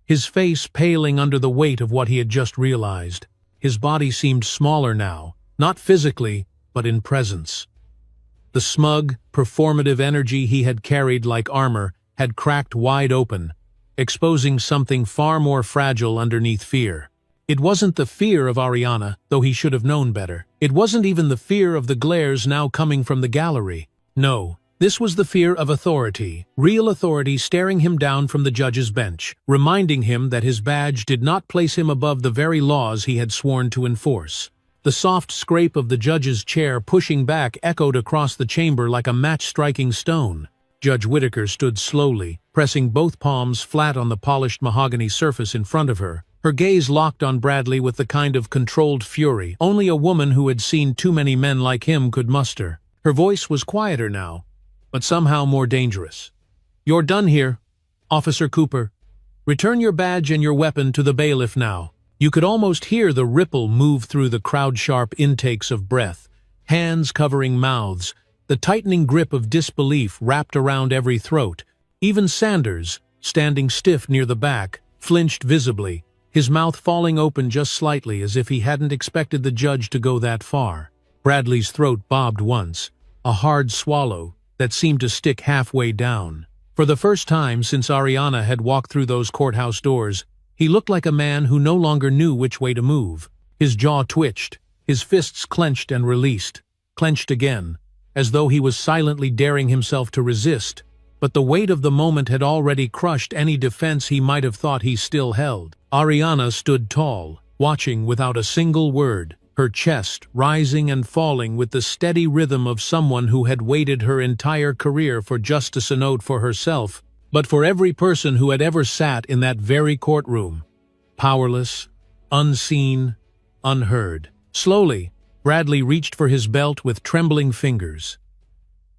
his face paling under the weight of what he had just realized. His body seemed smaller now, not physically, but in presence. The smug, performative energy he had carried like armor had cracked wide open, exposing something far more fragile underneath fear. It wasn't the fear of Ariana, though he should have known better. It wasn't even the fear of the glares now coming from the gallery. No. This was the fear of authority, real authority staring him down from the judge's bench, reminding him that his badge did not place him above the very laws he had sworn to enforce. The soft scrape of the judge's chair pushing back echoed across the chamber like a match-striking stone. Judge Whitaker stood slowly, pressing both palms flat on the polished mahogany surface in front of her, her gaze locked on Bradley with the kind of controlled fury only a woman who had seen too many men like him could muster. Her voice was quieter now, but somehow more dangerous. "You're done here, Officer Cooper. Return your badge and your weapon to the bailiff now." You could almost hear the ripple move through the crowd-sharp intakes of breath, hands covering mouths, the tightening grip of disbelief wrapped around every throat. Even Sanders, standing stiff near the back, flinched visibly, his mouth falling open just slightly as if he hadn't expected the judge to go that far. Bradley's throat bobbed once, a hard swallow that seemed to stick halfway down. For the first time since Ariana had walked through those courthouse doors, he looked like a man who no longer knew which way to move. His jaw twitched, his fists clenched and released, clenched again, as though he was silently daring himself to resist, but the weight of the moment had already crushed any defense he might have thought he still held. Ariana stood tall, watching without a single word, her chest rising and falling with the steady rhythm of someone who had waited her entire career for justice, a note for herself, but for every person who had ever sat in that very courtroom. Powerless, unseen, unheard. Slowly, Bradley reached for his belt with trembling fingers.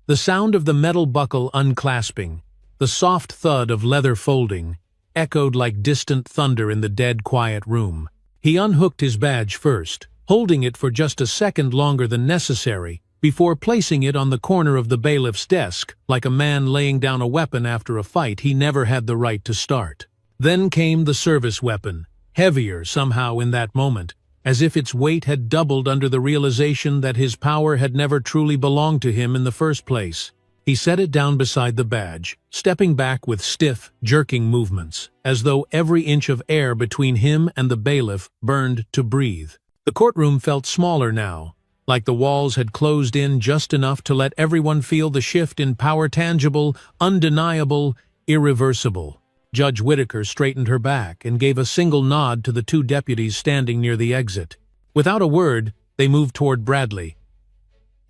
The sound of the metal buckle unclasping, the soft thud of leather folding, echoed like distant thunder in the dead quiet room. He unhooked his badge first, holding it for just a second longer than necessary, before placing it on the corner of the bailiff's desk, like a man laying down a weapon after a fight he never had the right to start. Then came the service weapon, heavier somehow in that moment, as if its weight had doubled under the realization that his power had never truly belonged to him in the first place. He set it down beside the badge, stepping back with stiff, jerking movements, as though every inch of air between him and the bailiff burned to breathe. The courtroom felt smaller now, like the walls had closed in just enough to let everyone feel the shift in power, tangible, undeniable, irreversible. Judge Whitaker straightened her back and gave a single nod to the two deputies standing near the exit. Without a word, they moved toward Bradley.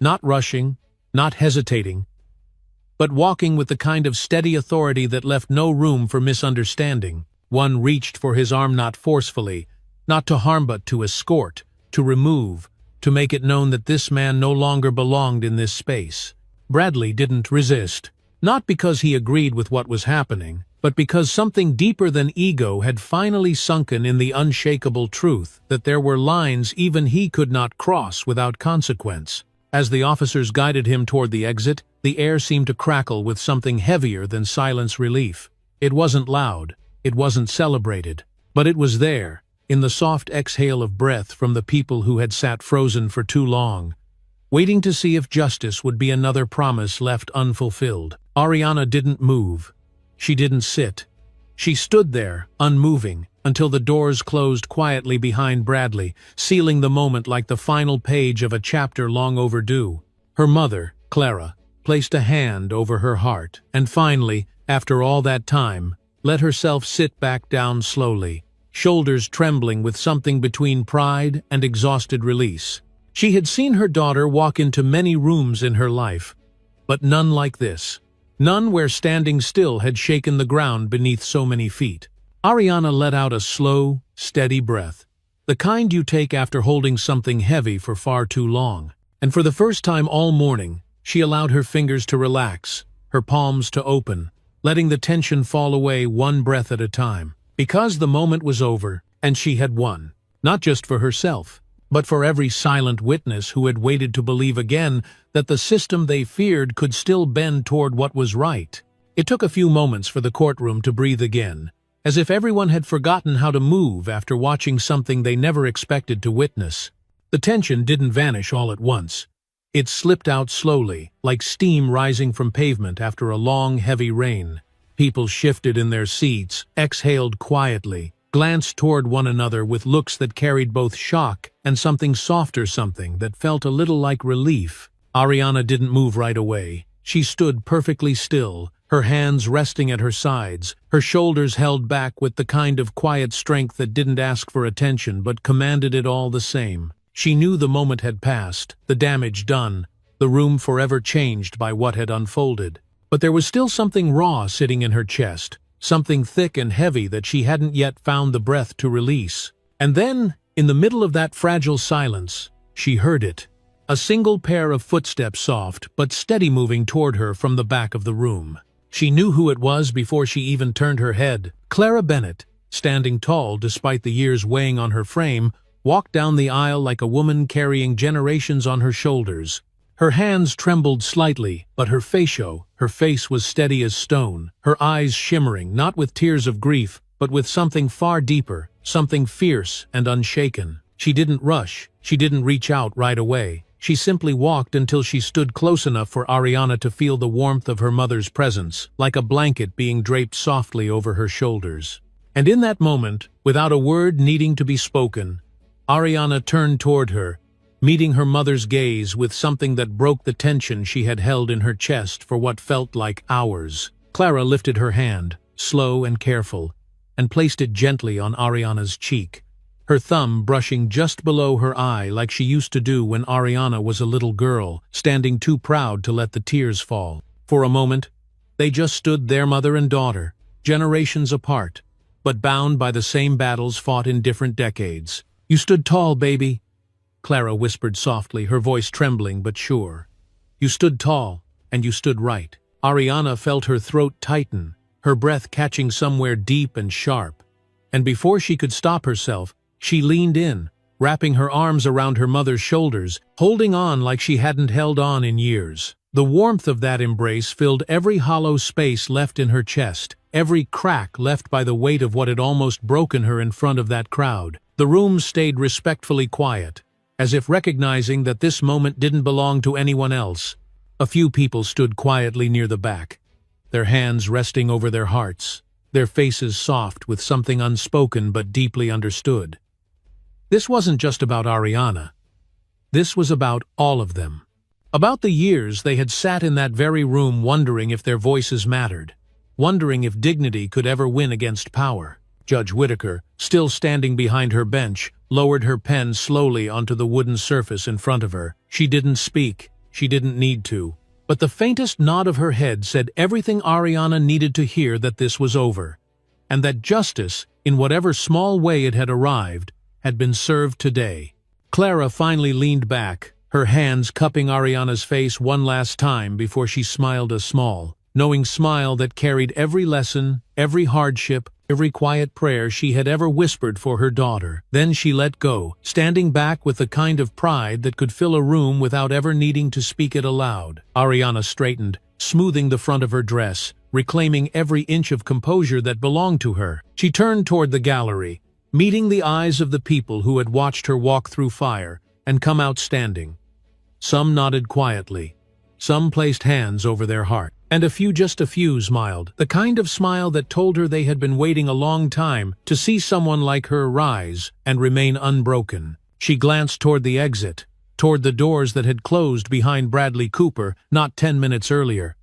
Not rushing, not hesitating, but walking with the kind of steady authority that left no room for misunderstanding. One reached for his arm not forcefully, not to harm but to escort, to remove, to make it known that this man no longer belonged in this space. Bradley didn't resist, not because he agreed with what was happening, but because something deeper than ego had finally sunken in the unshakable truth that there were lines even he could not cross without consequence. As the officers guided him toward the exit, the air seemed to crackle with something heavier than silence relief. It wasn't loud, it wasn't celebrated, but it was there, in the soft exhale of breath from the people who had sat frozen for too long, waiting to see if justice would be another promise left unfulfilled. Ariana didn't move. She didn't sit. She stood there, unmoving, until the doors closed quietly behind Bradley, sealing the moment like the final page of a chapter long overdue. Her mother, Clara, placed a hand over her heart, and finally, after all that time, let herself sit back down slowly, shoulders trembling with something between pride and exhausted release. She had seen her daughter walk into many rooms in her life, but none like this. None where standing still had shaken the ground beneath so many feet. Ariana let out a slow, steady breath, the kind you take after holding something heavy for far too long. And for the first time all morning, she allowed her fingers to relax, her palms to open, letting the tension fall away one breath at a time. Because the moment was over, and she had won, not just for herself, but for every silent witness who had waited to believe again that the system they feared could still bend toward what was right. It took a few moments for the courtroom to breathe again, as if everyone had forgotten how to move after watching something they never expected to witness. The tension didn't vanish all at once. It slipped out slowly, like steam rising from pavement after a long, heavy rain. People shifted in their seats, exhaled quietly, glanced toward one another with looks that carried both shock and something softer, something that felt a little like relief. Ariana didn't move right away. She stood perfectly still, her hands resting at her sides, her shoulders held back with the kind of quiet strength that didn't ask for attention but commanded it all the same. She knew the moment had passed, the damage done, the room forever changed by what had unfolded. But there was still something raw sitting in her chest, something thick and heavy that she hadn't yet found the breath to release. And then, in the middle of that fragile silence, she heard it. A single pair of footsteps, soft but steady, moving toward her from the back of the room. She knew who it was before she even turned her head. Clara Bennett, standing tall despite the years weighing on her frame, walked down the aisle like a woman carrying generations on her shoulders. Her hands trembled slightly, but her face was steady as stone, her eyes shimmering, not with tears of grief, but with something far deeper, something fierce and unshaken. She didn't rush, she didn't reach out right away. She simply walked until she stood close enough for Ariana to feel the warmth of her mother's presence, like a blanket being draped softly over her shoulders. And in that moment, without a word needing to be spoken, Ariana turned toward her, meeting her mother's gaze with something that broke the tension she had held in her chest for what felt like hours. Clara lifted her hand, slow and careful, and placed it gently on Ariana's cheek, her thumb brushing just below her eye like she used to do when Ariana was a little girl, standing too proud to let the tears fall. For a moment, they just stood there, mother and daughter, generations apart, but bound by the same battles fought in different decades. "You stood tall, baby," Clara whispered softly, her voice trembling but sure. "You stood tall, and you stood right." Ariana felt her throat tighten, her breath catching somewhere deep and sharp. And before she could stop herself, she leaned in, wrapping her arms around her mother's shoulders, holding on like she hadn't held on in years. The warmth of that embrace filled every hollow space left in her chest, every crack left by the weight of what had almost broken her in front of that crowd. The room stayed respectfully quiet, as if recognizing that this moment didn't belong to anyone else. A few people stood quietly near the back, their hands resting over their hearts, their faces soft with something unspoken but deeply understood. This wasn't just about Ariana. This was about all of them. About the years they had sat in that very room wondering if their voices mattered, wondering if dignity could ever win against power. Judge Whitaker, still standing behind her bench, lowered her pen slowly onto the wooden surface in front of her. She didn't speak. She didn't need to. But the faintest nod of her head said everything Ariana needed to hear, that this was over, and that justice, in whatever small way it had arrived, had been served today. Clara finally leaned back, her hands cupping Ariana's face one last time before she smiled a small, knowing smile that carried every lesson, every hardship, every quiet prayer she had ever whispered for her daughter. Then she let go, standing back with the kind of pride that could fill a room without ever needing to speak it aloud. Ariana straightened, smoothing the front of her dress, reclaiming every inch of composure that belonged to her. She turned toward the gallery, meeting the eyes of the people who had watched her walk through fire and come out standing. Some nodded quietly, some placed hands over their heart, and just a few smiled, the kind of smile that told her they had been waiting a long time to see someone like her rise and remain unbroken. She glanced toward the exit, toward the doors that had closed behind Bradley Cooper not 10 minutes earlier.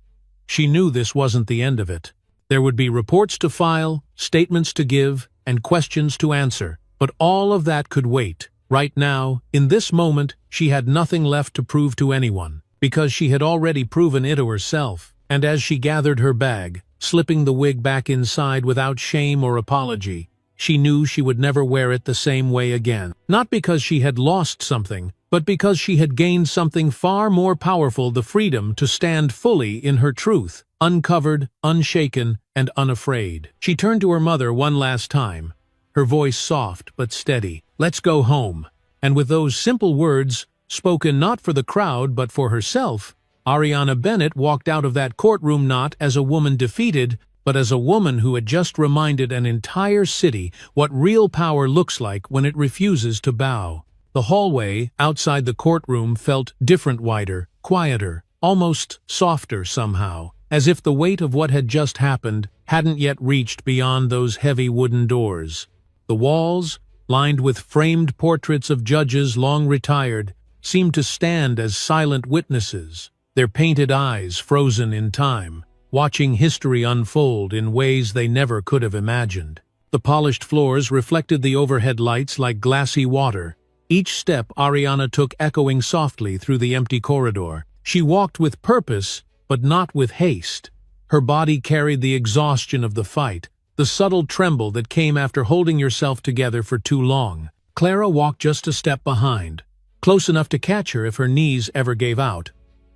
She knew this wasn't the end of it. There would be reports to file, statements to give, and questions to answer, but all of that could wait. Right now, in this moment, she had nothing left to prove to anyone, because she had already proven it to herself. And as she gathered her bag, slipping the wig back inside without shame or apology, she knew she would never wear it the same way again. Not because she had lost something, but because she had gained something far more powerful: the freedom to stand fully in her truth, uncovered, unshaken, and unafraid. She turned to her mother one last time, her voice soft but steady. "Let's go home." And with those simple words, spoken not for the crowd but for herself, Ariana Bennett walked out of that courtroom not as a woman defeated, but as a woman who had just reminded an entire city what real power looks like when it refuses to bow. The hallway outside the courtroom felt different, wider, quieter, almost softer somehow, as if the weight of what had just happened hadn't yet reached beyond those heavy wooden doors. The walls, lined with framed portraits of judges long retired, seemed to stand as silent witnesses, their painted eyes frozen in time, watching history unfold in ways they never could have imagined. The polished floors reflected the overhead lights like glassy water, each step Ariana took echoing softly through the empty corridor. She walked with purpose, but not with haste. Her body carried the exhaustion of the fight, the subtle tremble that came after holding yourself together for too long. Clara walked just a step behind, close enough to catch her if her knees ever gave out,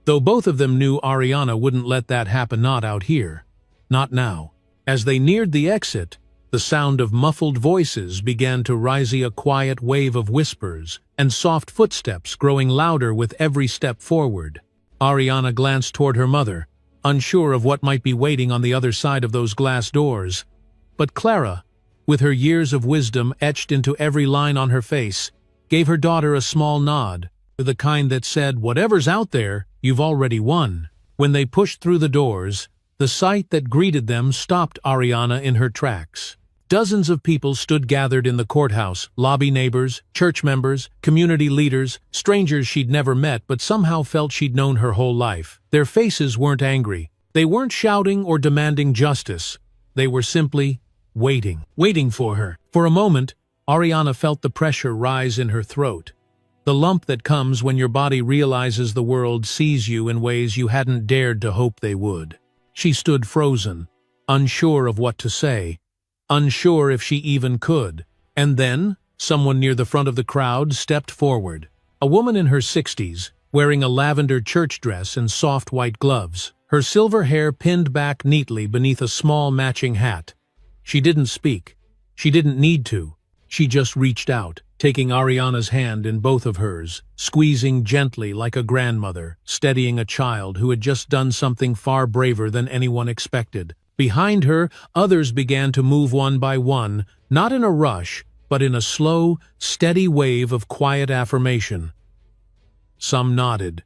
though both of them knew Ariana wouldn't let that happen, not out here. Not now. As they neared the exit, the sound of muffled voices began to rise, a quiet wave of whispers, and soft footsteps growing louder with every step forward. Ariana glanced toward her mother, unsure of what might be waiting on the other side of those glass doors. But Clara, with her years of wisdom etched into every line on her face, gave her daughter a small nod, the kind that said, "Whatever's out there, you've already won." When they pushed through the doors, the sight that greeted them stopped Ariana in her tracks. Dozens of people stood gathered in the courthouse, lobby neighbors, church members, community leaders, strangers she'd never met but somehow felt she'd known her whole life. Their faces weren't angry. They weren't shouting or demanding justice. They were simply waiting for her. For a moment, Ariana felt the pressure rise in her throat. The lump that comes when your body realizes the world sees you in ways you hadn't dared to hope they would. She stood frozen, unsure of what to say, unsure if she even could. And then, someone near the front of the crowd stepped forward. A woman in her 60s, wearing a lavender church dress and soft white gloves, her silver hair pinned back neatly beneath a small matching hat. She didn't speak. She didn't need to. She just reached out, taking Ariana's hand in both of hers, squeezing gently like a grandmother, steadying a child who had just done something far braver than anyone expected. Behind her, others began to move one by one, not in a rush, but in a slow, steady wave of quiet affirmation. Some nodded.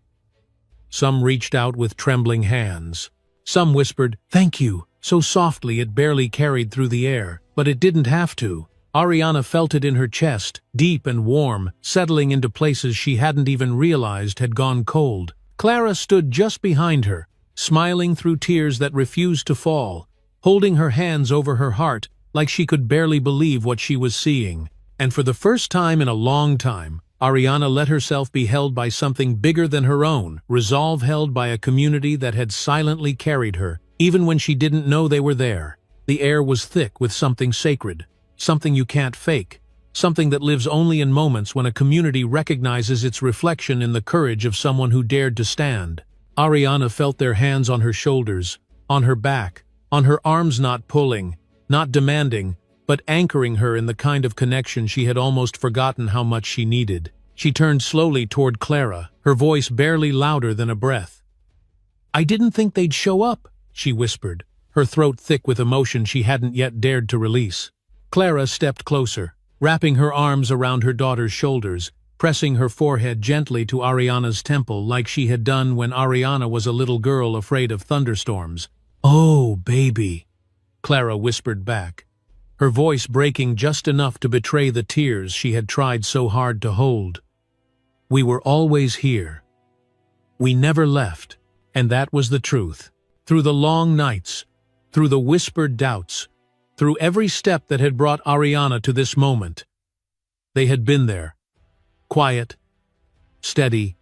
Some reached out with trembling hands. Some whispered, "Thank you," so softly it barely carried through the air, but it didn't have to. Ariana felt it in her chest, deep and warm, settling into places she hadn't even realized had gone cold. Clara stood just behind her, smiling through tears that refused to fall, holding her hands over her heart like she could barely believe what she was seeing. And for the first time in a long time, Ariana let herself be held by something bigger than her own, resolve held by a community that had silently carried her, even when she didn't know they were there. The air was thick with something sacred, something you can't fake, something that lives only in moments when a community recognizes its reflection in the courage of someone who dared to stand. Ariana felt their hands on her shoulders, on her back, on her arms, not pulling, not demanding, but anchoring her in the kind of connection she had almost forgotten how much she needed. She turned slowly toward Clara, her voice barely louder than a breath. "I didn't think they'd show up," she whispered, her throat thick with emotion she hadn't yet dared to release. Clara stepped closer, wrapping her arms around her daughter's shoulders, pressing her forehead gently to Ariana's temple like she had done when Ariana was a little girl afraid of thunderstorms. "Oh, baby," Clara whispered back, her voice breaking just enough to betray the tears she had tried so hard to hold. "We were always here. We never left, and that was the truth. Through the long nights, through the whispered doubts, through every step that had brought Ariana to this moment, they had been there, quiet, steady,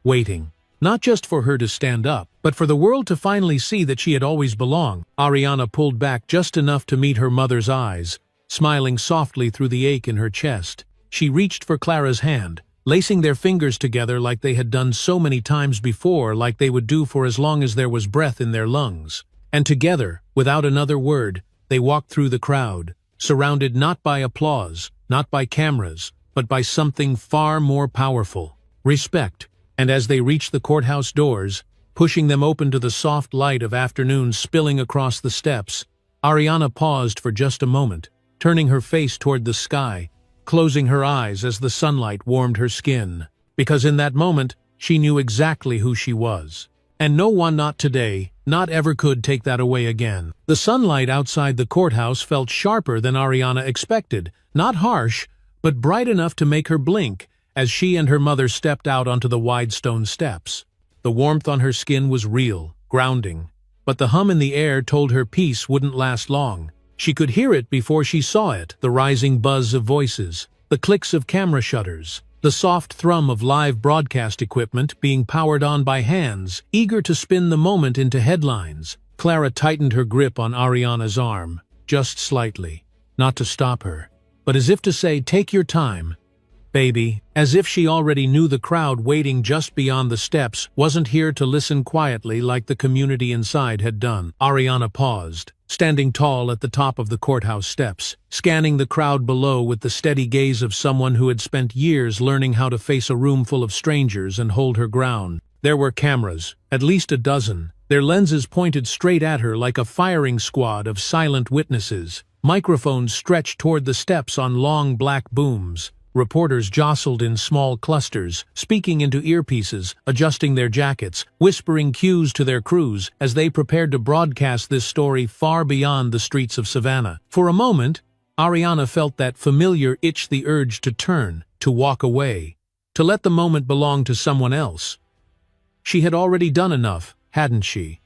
waiting. Not just for her to stand up, but for the world to finally see that she had always belonged." Ariana pulled back just enough to meet her mother's eyes, smiling softly through the ache in her chest. She reached for Clara's hand, lacing their fingers together like they had done so many times before, like they would do for as long as there was breath in their lungs. And together, without another word, they walked through the crowd, surrounded not by applause, not by cameras, but by something far more powerful: respect. And as they reached the courthouse doors, pushing them open to the soft light of afternoon spilling across the steps, Ariana paused for just a moment, turning her face toward the sky, closing her eyes as the sunlight warmed her skin. Because in that moment, she knew exactly who she was. And no one, not today, not ever, could take that away again. The sunlight outside the courthouse felt sharper than Ariana expected, not harsh, but bright enough to make her blink, as she and her mother stepped out onto the wide stone steps. The warmth on her skin was real, grounding, but the hum in the air told her peace wouldn't last long. She could hear it before she saw it: the rising buzz of voices, the clicks of camera shutters, the soft thrum of live broadcast equipment being powered on by hands, eager to spin the moment into headlines. Clara tightened her grip on Ariana's arm, just slightly, not to stop her, but as if to say, "Take your time, baby," as if she already knew the crowd waiting just beyond the steps wasn't here to listen quietly like the community inside had done. Ariana paused, standing tall at the top of the courthouse steps, scanning the crowd below with the steady gaze of someone who had spent years learning how to face a room full of strangers and hold her ground. There were cameras, at least a dozen, their lenses pointed straight at her like a firing squad of silent witnesses. Microphones stretched toward the steps on long black booms. Reporters jostled in small clusters, speaking into earpieces, adjusting their jackets, whispering cues to their crews as they prepared to broadcast this story far beyond the streets of Savannah. For a moment, Ariana felt that familiar itch, the urge to turn, to walk away, to let the moment belong to someone else. She had already done enough, hadn't she?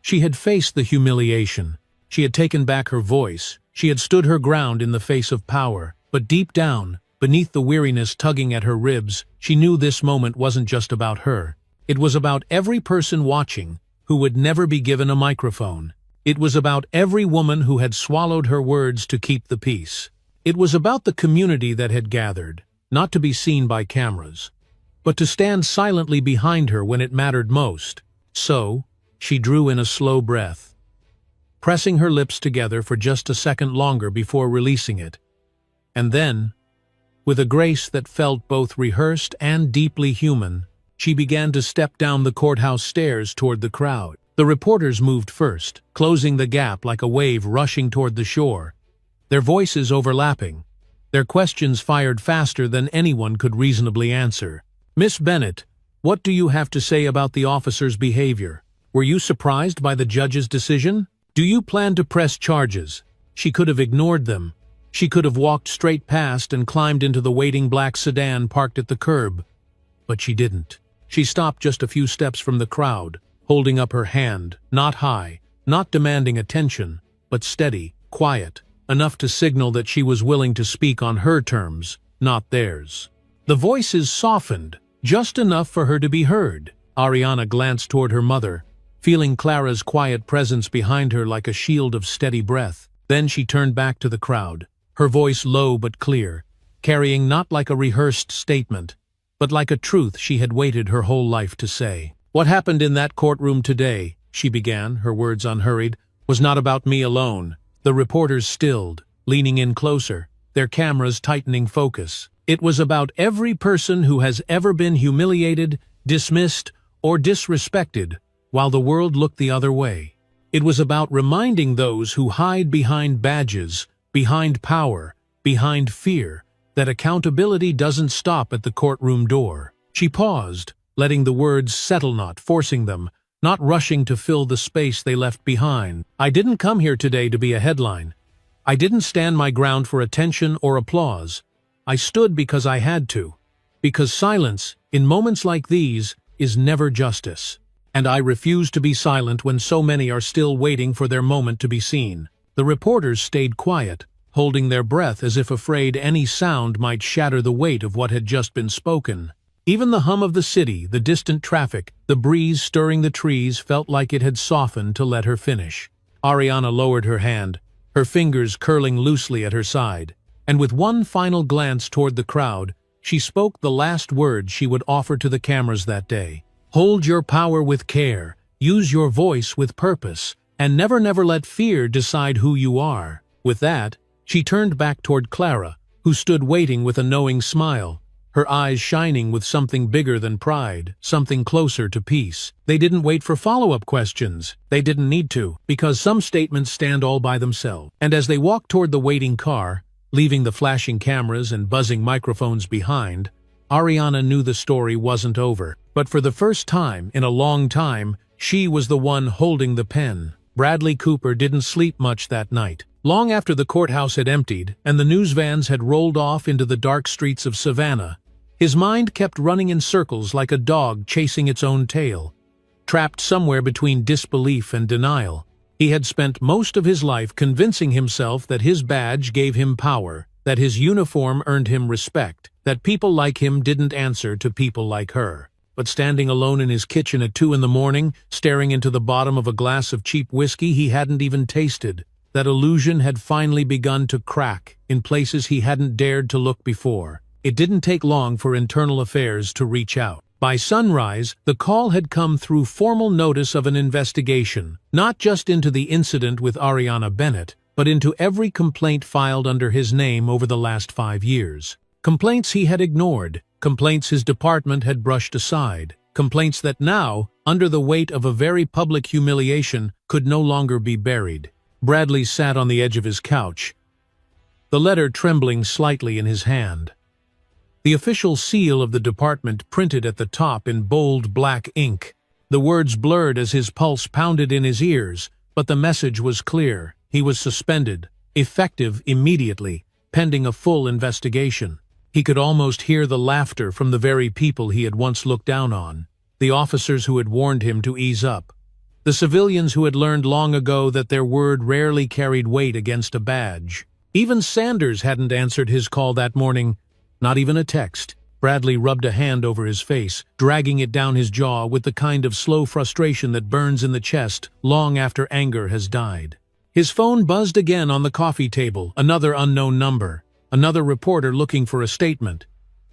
She had faced the humiliation. She had taken back her voice. She had stood her ground in the face of power. But deep down, beneath the weariness tugging at her ribs, she knew this moment wasn't just about her. It was about every person watching who would never be given a microphone. It was about every woman who had swallowed her words to keep the peace. It was about the community that had gathered, not to be seen by cameras, but to stand silently behind her when it mattered most. So, she drew in a slow breath, pressing her lips together for just a second longer before releasing it. And then, with a grace that felt both rehearsed and deeply human, she began to step down the courthouse stairs toward the crowd. The reporters moved first, closing the gap like a wave rushing toward the shore, their voices overlapping, their questions fired faster than anyone could reasonably answer. "Miss Bennett, what do you have to say about the officer's behavior? Were you surprised by the judge's decision? Do you plan to press charges?" She could have ignored them. She could have walked straight past and climbed into the waiting black sedan parked at the curb. But she didn't. She stopped just a few steps from the crowd, holding up her hand, not high, not demanding attention, but steady, quiet, enough to signal that she was willing to speak on her terms, not theirs. The voices softened, just enough for her to be heard. Ariana glanced toward her mother, feeling Clara's quiet presence behind her like a shield of steady breath. Then she turned back to the crowd, her voice low but clear, carrying not like a rehearsed statement, but like a truth she had waited her whole life to say. "What happened in that courtroom today," she began, her words unhurried, "was not about me alone." The reporters stilled, leaning in closer, their cameras tightening focus. "It was about every person who has ever been humiliated, dismissed, or disrespected, while the world looked the other way. It was about reminding those who hide behind badges, behind power, behind fear, that accountability doesn't stop at the courtroom door." She paused, letting the words settle, not forcing them, not rushing to fill the space they left behind. "I didn't come here today to be a headline. I didn't stand my ground for attention or applause. I stood because I had to. Because silence, in moments like these, is never justice. And I refuse to be silent when so many are still waiting for their moment to be seen." The reporters stayed quiet, holding their breath as if afraid any sound might shatter the weight of what had just been spoken. Even the hum of the city, the distant traffic, the breeze stirring the trees felt like it had softened to let her finish. Ariana lowered her hand, her fingers curling loosely at her side, and with one final glance toward the crowd, she spoke the last words she would offer to the cameras that day. "Hold your power with care, use your voice with purpose, and never let fear decide who you are." With that, she turned back toward Clara, who stood waiting with a knowing smile, her eyes shining with something bigger than pride, something closer to peace. They didn't wait for follow-up questions. They didn't need to, because some statements stand all by themselves. And as they walked toward the waiting car, leaving the flashing cameras and buzzing microphones behind, Ariana knew the story wasn't over. But for the first time in a long time, she was the one holding the pen. Bradley Cooper didn't sleep much that night. Long after the courthouse had emptied and the news vans had rolled off into the dark streets of Savannah, his mind kept running in circles like a dog chasing its own tail. Trapped somewhere between disbelief and denial, he had spent most of his life convincing himself that his badge gave him power, that his uniform earned him respect, that people like him didn't answer to people like her. But standing alone in his kitchen at 2 in the morning, staring into the bottom of a glass of cheap whiskey he hadn't even tasted, that illusion had finally begun to crack in places he hadn't dared to look before. It didn't take long for internal affairs to reach out. By sunrise, the call had come through formal notice of an investigation, not just into the incident with Ariana Bennett, but into every complaint filed under his name over the last 5 years. Complaints he had ignored, complaints his department had brushed aside, complaints that now, under the weight of a very public humiliation, could no longer be buried. Bradley sat on the edge of his couch, the letter trembling slightly in his hand. The official seal of the department printed at the top in bold black ink. The words blurred as his pulse pounded in his ears, but the message was clear. He was suspended, effective immediately, pending a full investigation. He could almost hear the laughter from the very people he had once looked down on, the officers who had warned him to ease up, the civilians who had learned long ago that their word rarely carried weight against a badge. Even Sanders hadn't answered his call that morning, not even a text. Bradley rubbed a hand over his face, dragging it down his jaw with the kind of slow frustration that burns in the chest long after anger has died. His phone buzzed again on the coffee table, another unknown number, another reporter looking for a statement.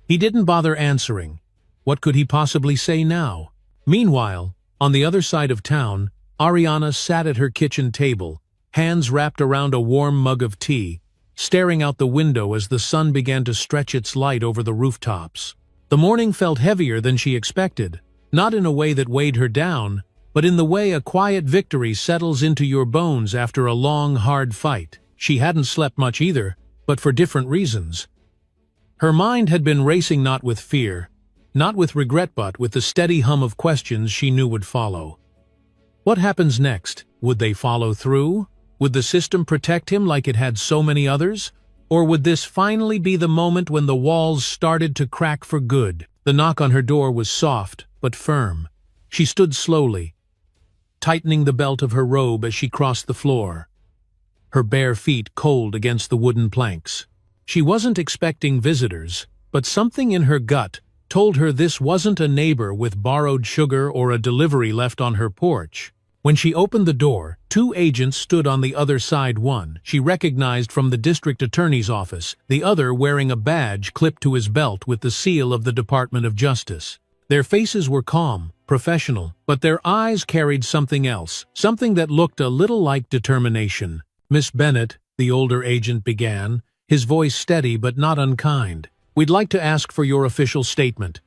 He didn't bother answering. What could he possibly say now? Meanwhile, on the other side of town, Ariana sat at her kitchen table, hands wrapped around a warm mug of tea, staring out the window as the sun began to stretch its light over the rooftops. The morning felt heavier than she expected, not in a way that weighed her down, but in the way a quiet victory settles into your bones after a long, hard fight. She hadn't slept much either, but for different reasons. Her mind had been racing not with fear, not with regret, but with the steady hum of questions she knew would follow. What happens next? Would they follow through? Would the system protect him like it had so many others? Or would this finally be the moment when the walls started to crack for good? The knock on her door was soft, but firm. She stood slowly, tightening the belt of her robe as she crossed the floor, her bare feet cold against the wooden planks. She wasn't expecting visitors, but something in her gut told her this wasn't a neighbor with borrowed sugar or a delivery left on her porch. When she opened the door, 2 agents stood on the other side. One she recognized from the district attorney's office, the other wearing a badge clipped to his belt with the seal of the Department of Justice. Their faces were calm, professional, but their eyes carried something else, something that looked a little like determination. "Miss Bennett," the older agent began, his voice steady but not unkind, "we'd like to ask for your official statement.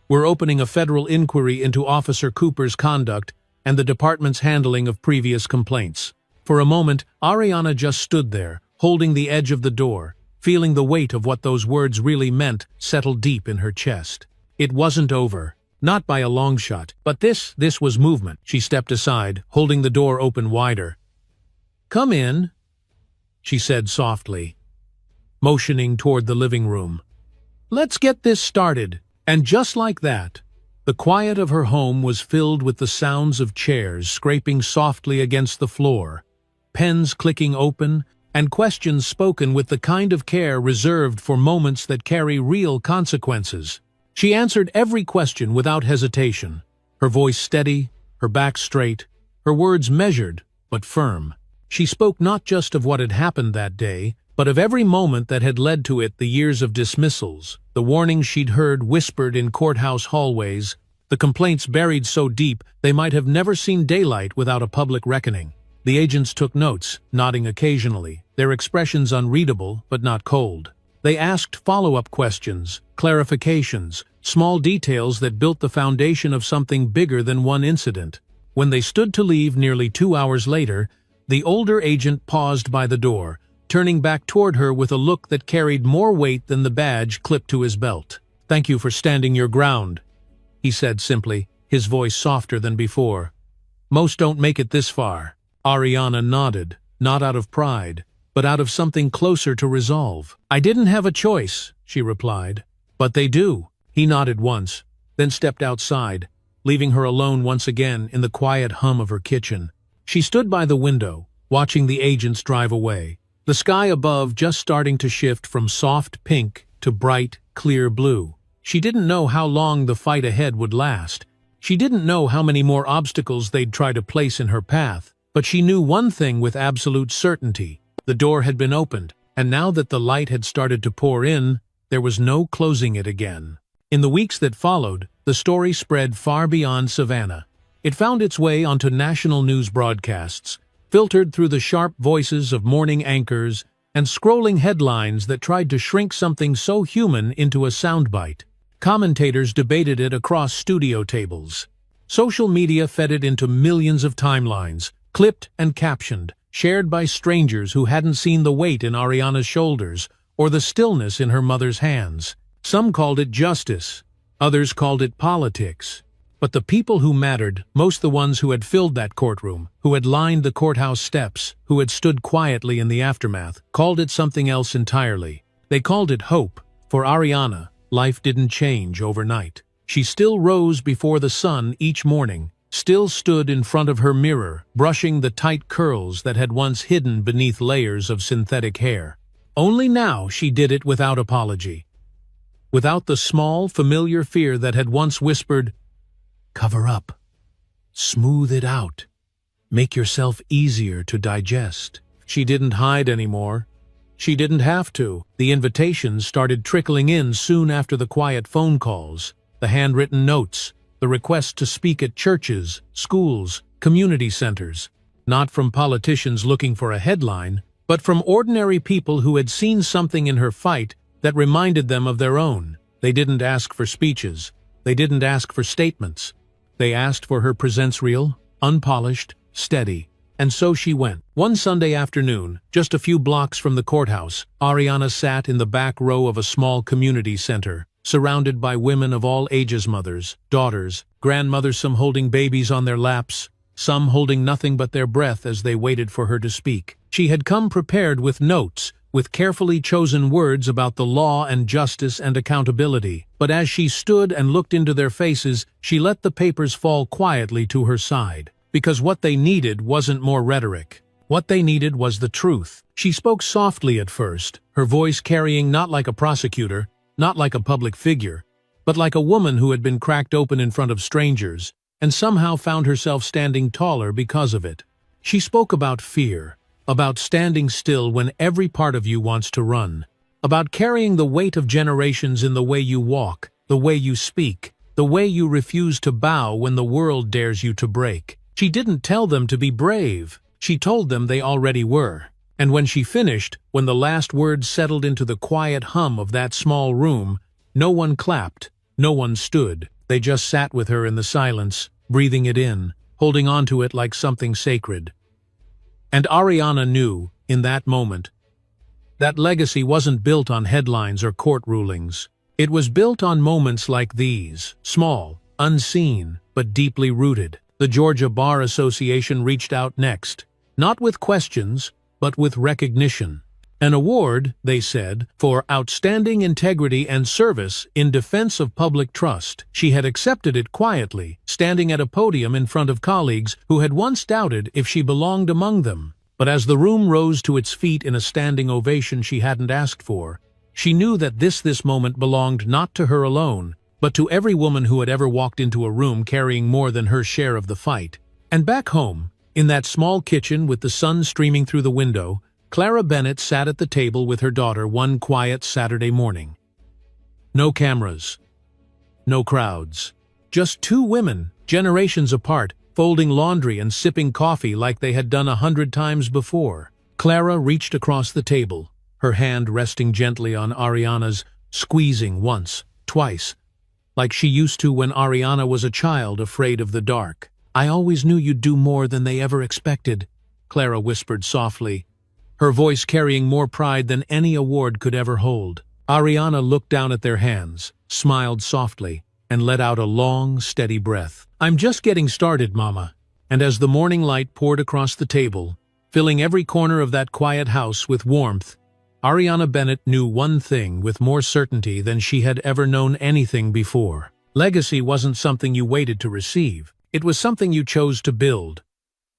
We're opening a federal inquiry into Officer Cooper's conduct and the department's handling of previous complaints." For a moment, Ariana just stood there, holding the edge of the door, feeling the weight of what those words really meant settle deep in her chest. It wasn't over. Not by a long shot, but this was movement. She stepped aside, holding the door open wider. "Come in," she said softly, motioning toward the living room. "Let's get this started." And just like that, the quiet of her home was filled with the sounds of chairs scraping softly against the floor, pens clicking open, and questions spoken with the kind of care reserved for moments that carry real consequences. She answered every question without hesitation, her voice steady, her back straight, her words measured but firm. She spoke not just of what had happened that day, but of every moment that had led to it, the years of dismissals, the warnings she'd heard whispered in courthouse hallways, the complaints buried so deep they might have never seen daylight without a public reckoning. The agents took notes, nodding occasionally, their expressions unreadable but not cold. They asked follow-up questions, clarifications, small details that built the foundation of something bigger than one incident. When they stood to leave nearly 2 hours later, the older agent paused by the door, turning back toward her with a look that carried more weight than the badge clipped to his belt. "Thank you for standing your ground," he said simply, his voice softer than before. "Most don't make it this far." Ariana nodded, not out of pride, but out of something closer to resolve. "I didn't have a choice," she replied. "But they do." He nodded once, then stepped outside, leaving her alone once again in the quiet hum of her kitchen. She stood by the window, watching the agents drive away, the sky above just starting to shift from soft pink to bright, clear blue. She didn't know how long the fight ahead would last. She didn't know how many more obstacles they'd try to place in her path. But she knew one thing with absolute certainty. The door had been opened, and now that the light had started to pour in, there was no closing it again. In the weeks that followed, the story spread far beyond Savannah. It found its way onto national news broadcasts, filtered through the sharp voices of morning anchors and scrolling headlines that tried to shrink something so human into a soundbite. Commentators debated it across studio tables. Social media fed it into millions of timelines, clipped and captioned, shared by strangers who hadn't seen the weight in Ariana's shoulders or the stillness in her mother's hands. Some called it justice, others called it politics. But the people who mattered, most the ones who had filled that courtroom, who had lined the courthouse steps, who had stood quietly in the aftermath, called it something else entirely. They called it hope. For Ariana, life didn't change overnight. She still rose before the sun each morning, still stood in front of her mirror, brushing the tight curls that had once hidden beneath layers of synthetic hair. Only now she did it without apology. Without the small, familiar fear that had once whispered, "Cover up. Smooth it out. Make yourself easier to digest." She didn't hide anymore. She didn't have to. The invitations started trickling in soon after the quiet phone calls, the handwritten notes, the requests to speak at churches, schools, community centers. Not from politicians looking for a headline, but from ordinary people who had seen something in her fight that reminded them of their own. They didn't ask for speeches. They didn't ask for statements. They asked for her presence real, unpolished, steady. And so she went. One Sunday afternoon, just a few blocks from the courthouse, Ariana sat in the back row of a small community center, surrounded by women of all ages, mothers, daughters, grandmothers, some holding babies on their laps, some holding nothing but their breath as they waited for her to speak. She had come prepared with notes, with carefully chosen words about the law and justice and accountability. But as she stood and looked into their faces, she let the papers fall quietly to her side. Because what they needed wasn't more rhetoric. What they needed was the truth. She spoke softly at first, her voice carrying not like a prosecutor, not like a public figure, but like a woman who had been cracked open in front of strangers, and somehow found herself standing taller because of it. She spoke about fear, about standing still when every part of you wants to run, about carrying the weight of generations in the way you walk, the way you speak, the way you refuse to bow when the world dares you to break. She didn't tell them to be brave. She told them they already were. And when she finished, when the last words settled into the quiet hum of that small room, no one clapped, no one stood. They just sat with her in the silence, breathing it in, holding on to it like something sacred. And Ariana knew, in that moment, that legacy wasn't built on headlines or court rulings. It was built on moments like these, small, unseen, but deeply rooted. The Georgia Bar Association reached out next, not with questions, but with recognition. An award, they said, for outstanding integrity and service in defense of public trust. She had accepted it quietly, standing at a podium in front of colleagues who had once doubted if she belonged among them. But as the room rose to its feet in a standing ovation she hadn't asked for, she knew that this moment belonged not to her alone, but to every woman who had ever walked into a room carrying more than her share of the fight. And back home, in that small kitchen with the sun streaming through the window, Clara Bennett sat at the table with her daughter one quiet Saturday morning. No cameras, no crowds, just two women, generations apart, folding laundry and sipping coffee like they had done 100 times before. Clara reached across the table, her hand resting gently on Ariana's, squeezing once, twice, like she used to when Ariana was a child afraid of the dark. "I always knew you'd do more than they ever expected," Clara whispered softly, her voice carrying more pride than any award could ever hold. Ariana looked down at their hands, smiled softly, and let out a long, steady breath. "I'm just getting started, Mama." And as the morning light poured across the table, filling every corner of that quiet house with warmth, Ariana Bennett knew one thing with more certainty than she had ever known anything before. Legacy wasn't something you waited to receive. It was something you chose to build.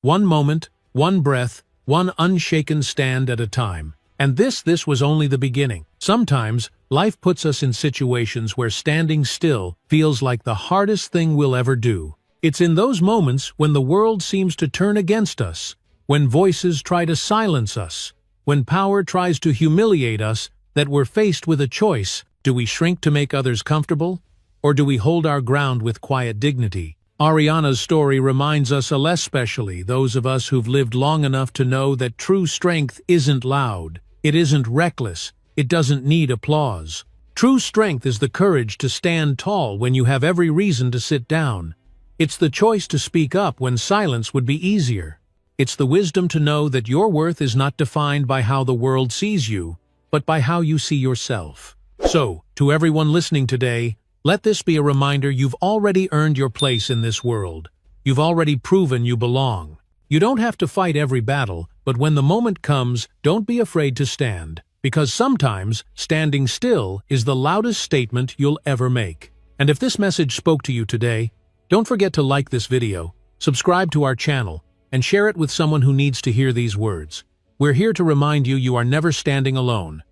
One moment, one breath, one unshaken stand at a time. And this was only the beginning. Sometimes, life puts us in situations where standing still feels like the hardest thing we'll ever do. It's in those moments when the world seems to turn against us, when voices try to silence us, when power tries to humiliate us, that we're faced with a choice. Do we shrink to make others comfortable, or do we hold our ground with quiet dignity? Ariana's story reminds us, especially those of us who've lived long enough to know that true strength isn't loud, it isn't reckless, it doesn't need applause. True strength is the courage to stand tall when you have every reason to sit down. It's the choice to speak up when silence would be easier. It's the wisdom to know that your worth is not defined by how the world sees you, but by how you see yourself. So, to everyone listening today, let this be a reminder you've already earned your place in this world. You've already proven you belong. You don't have to fight every battle, but when the moment comes, don't be afraid to stand, because sometimes standing still is the loudest statement you'll ever make. And if this message spoke to you today, don't forget to like this video, subscribe to our channel, and share it with someone who needs to hear these words. We're here to remind you you are never standing alone.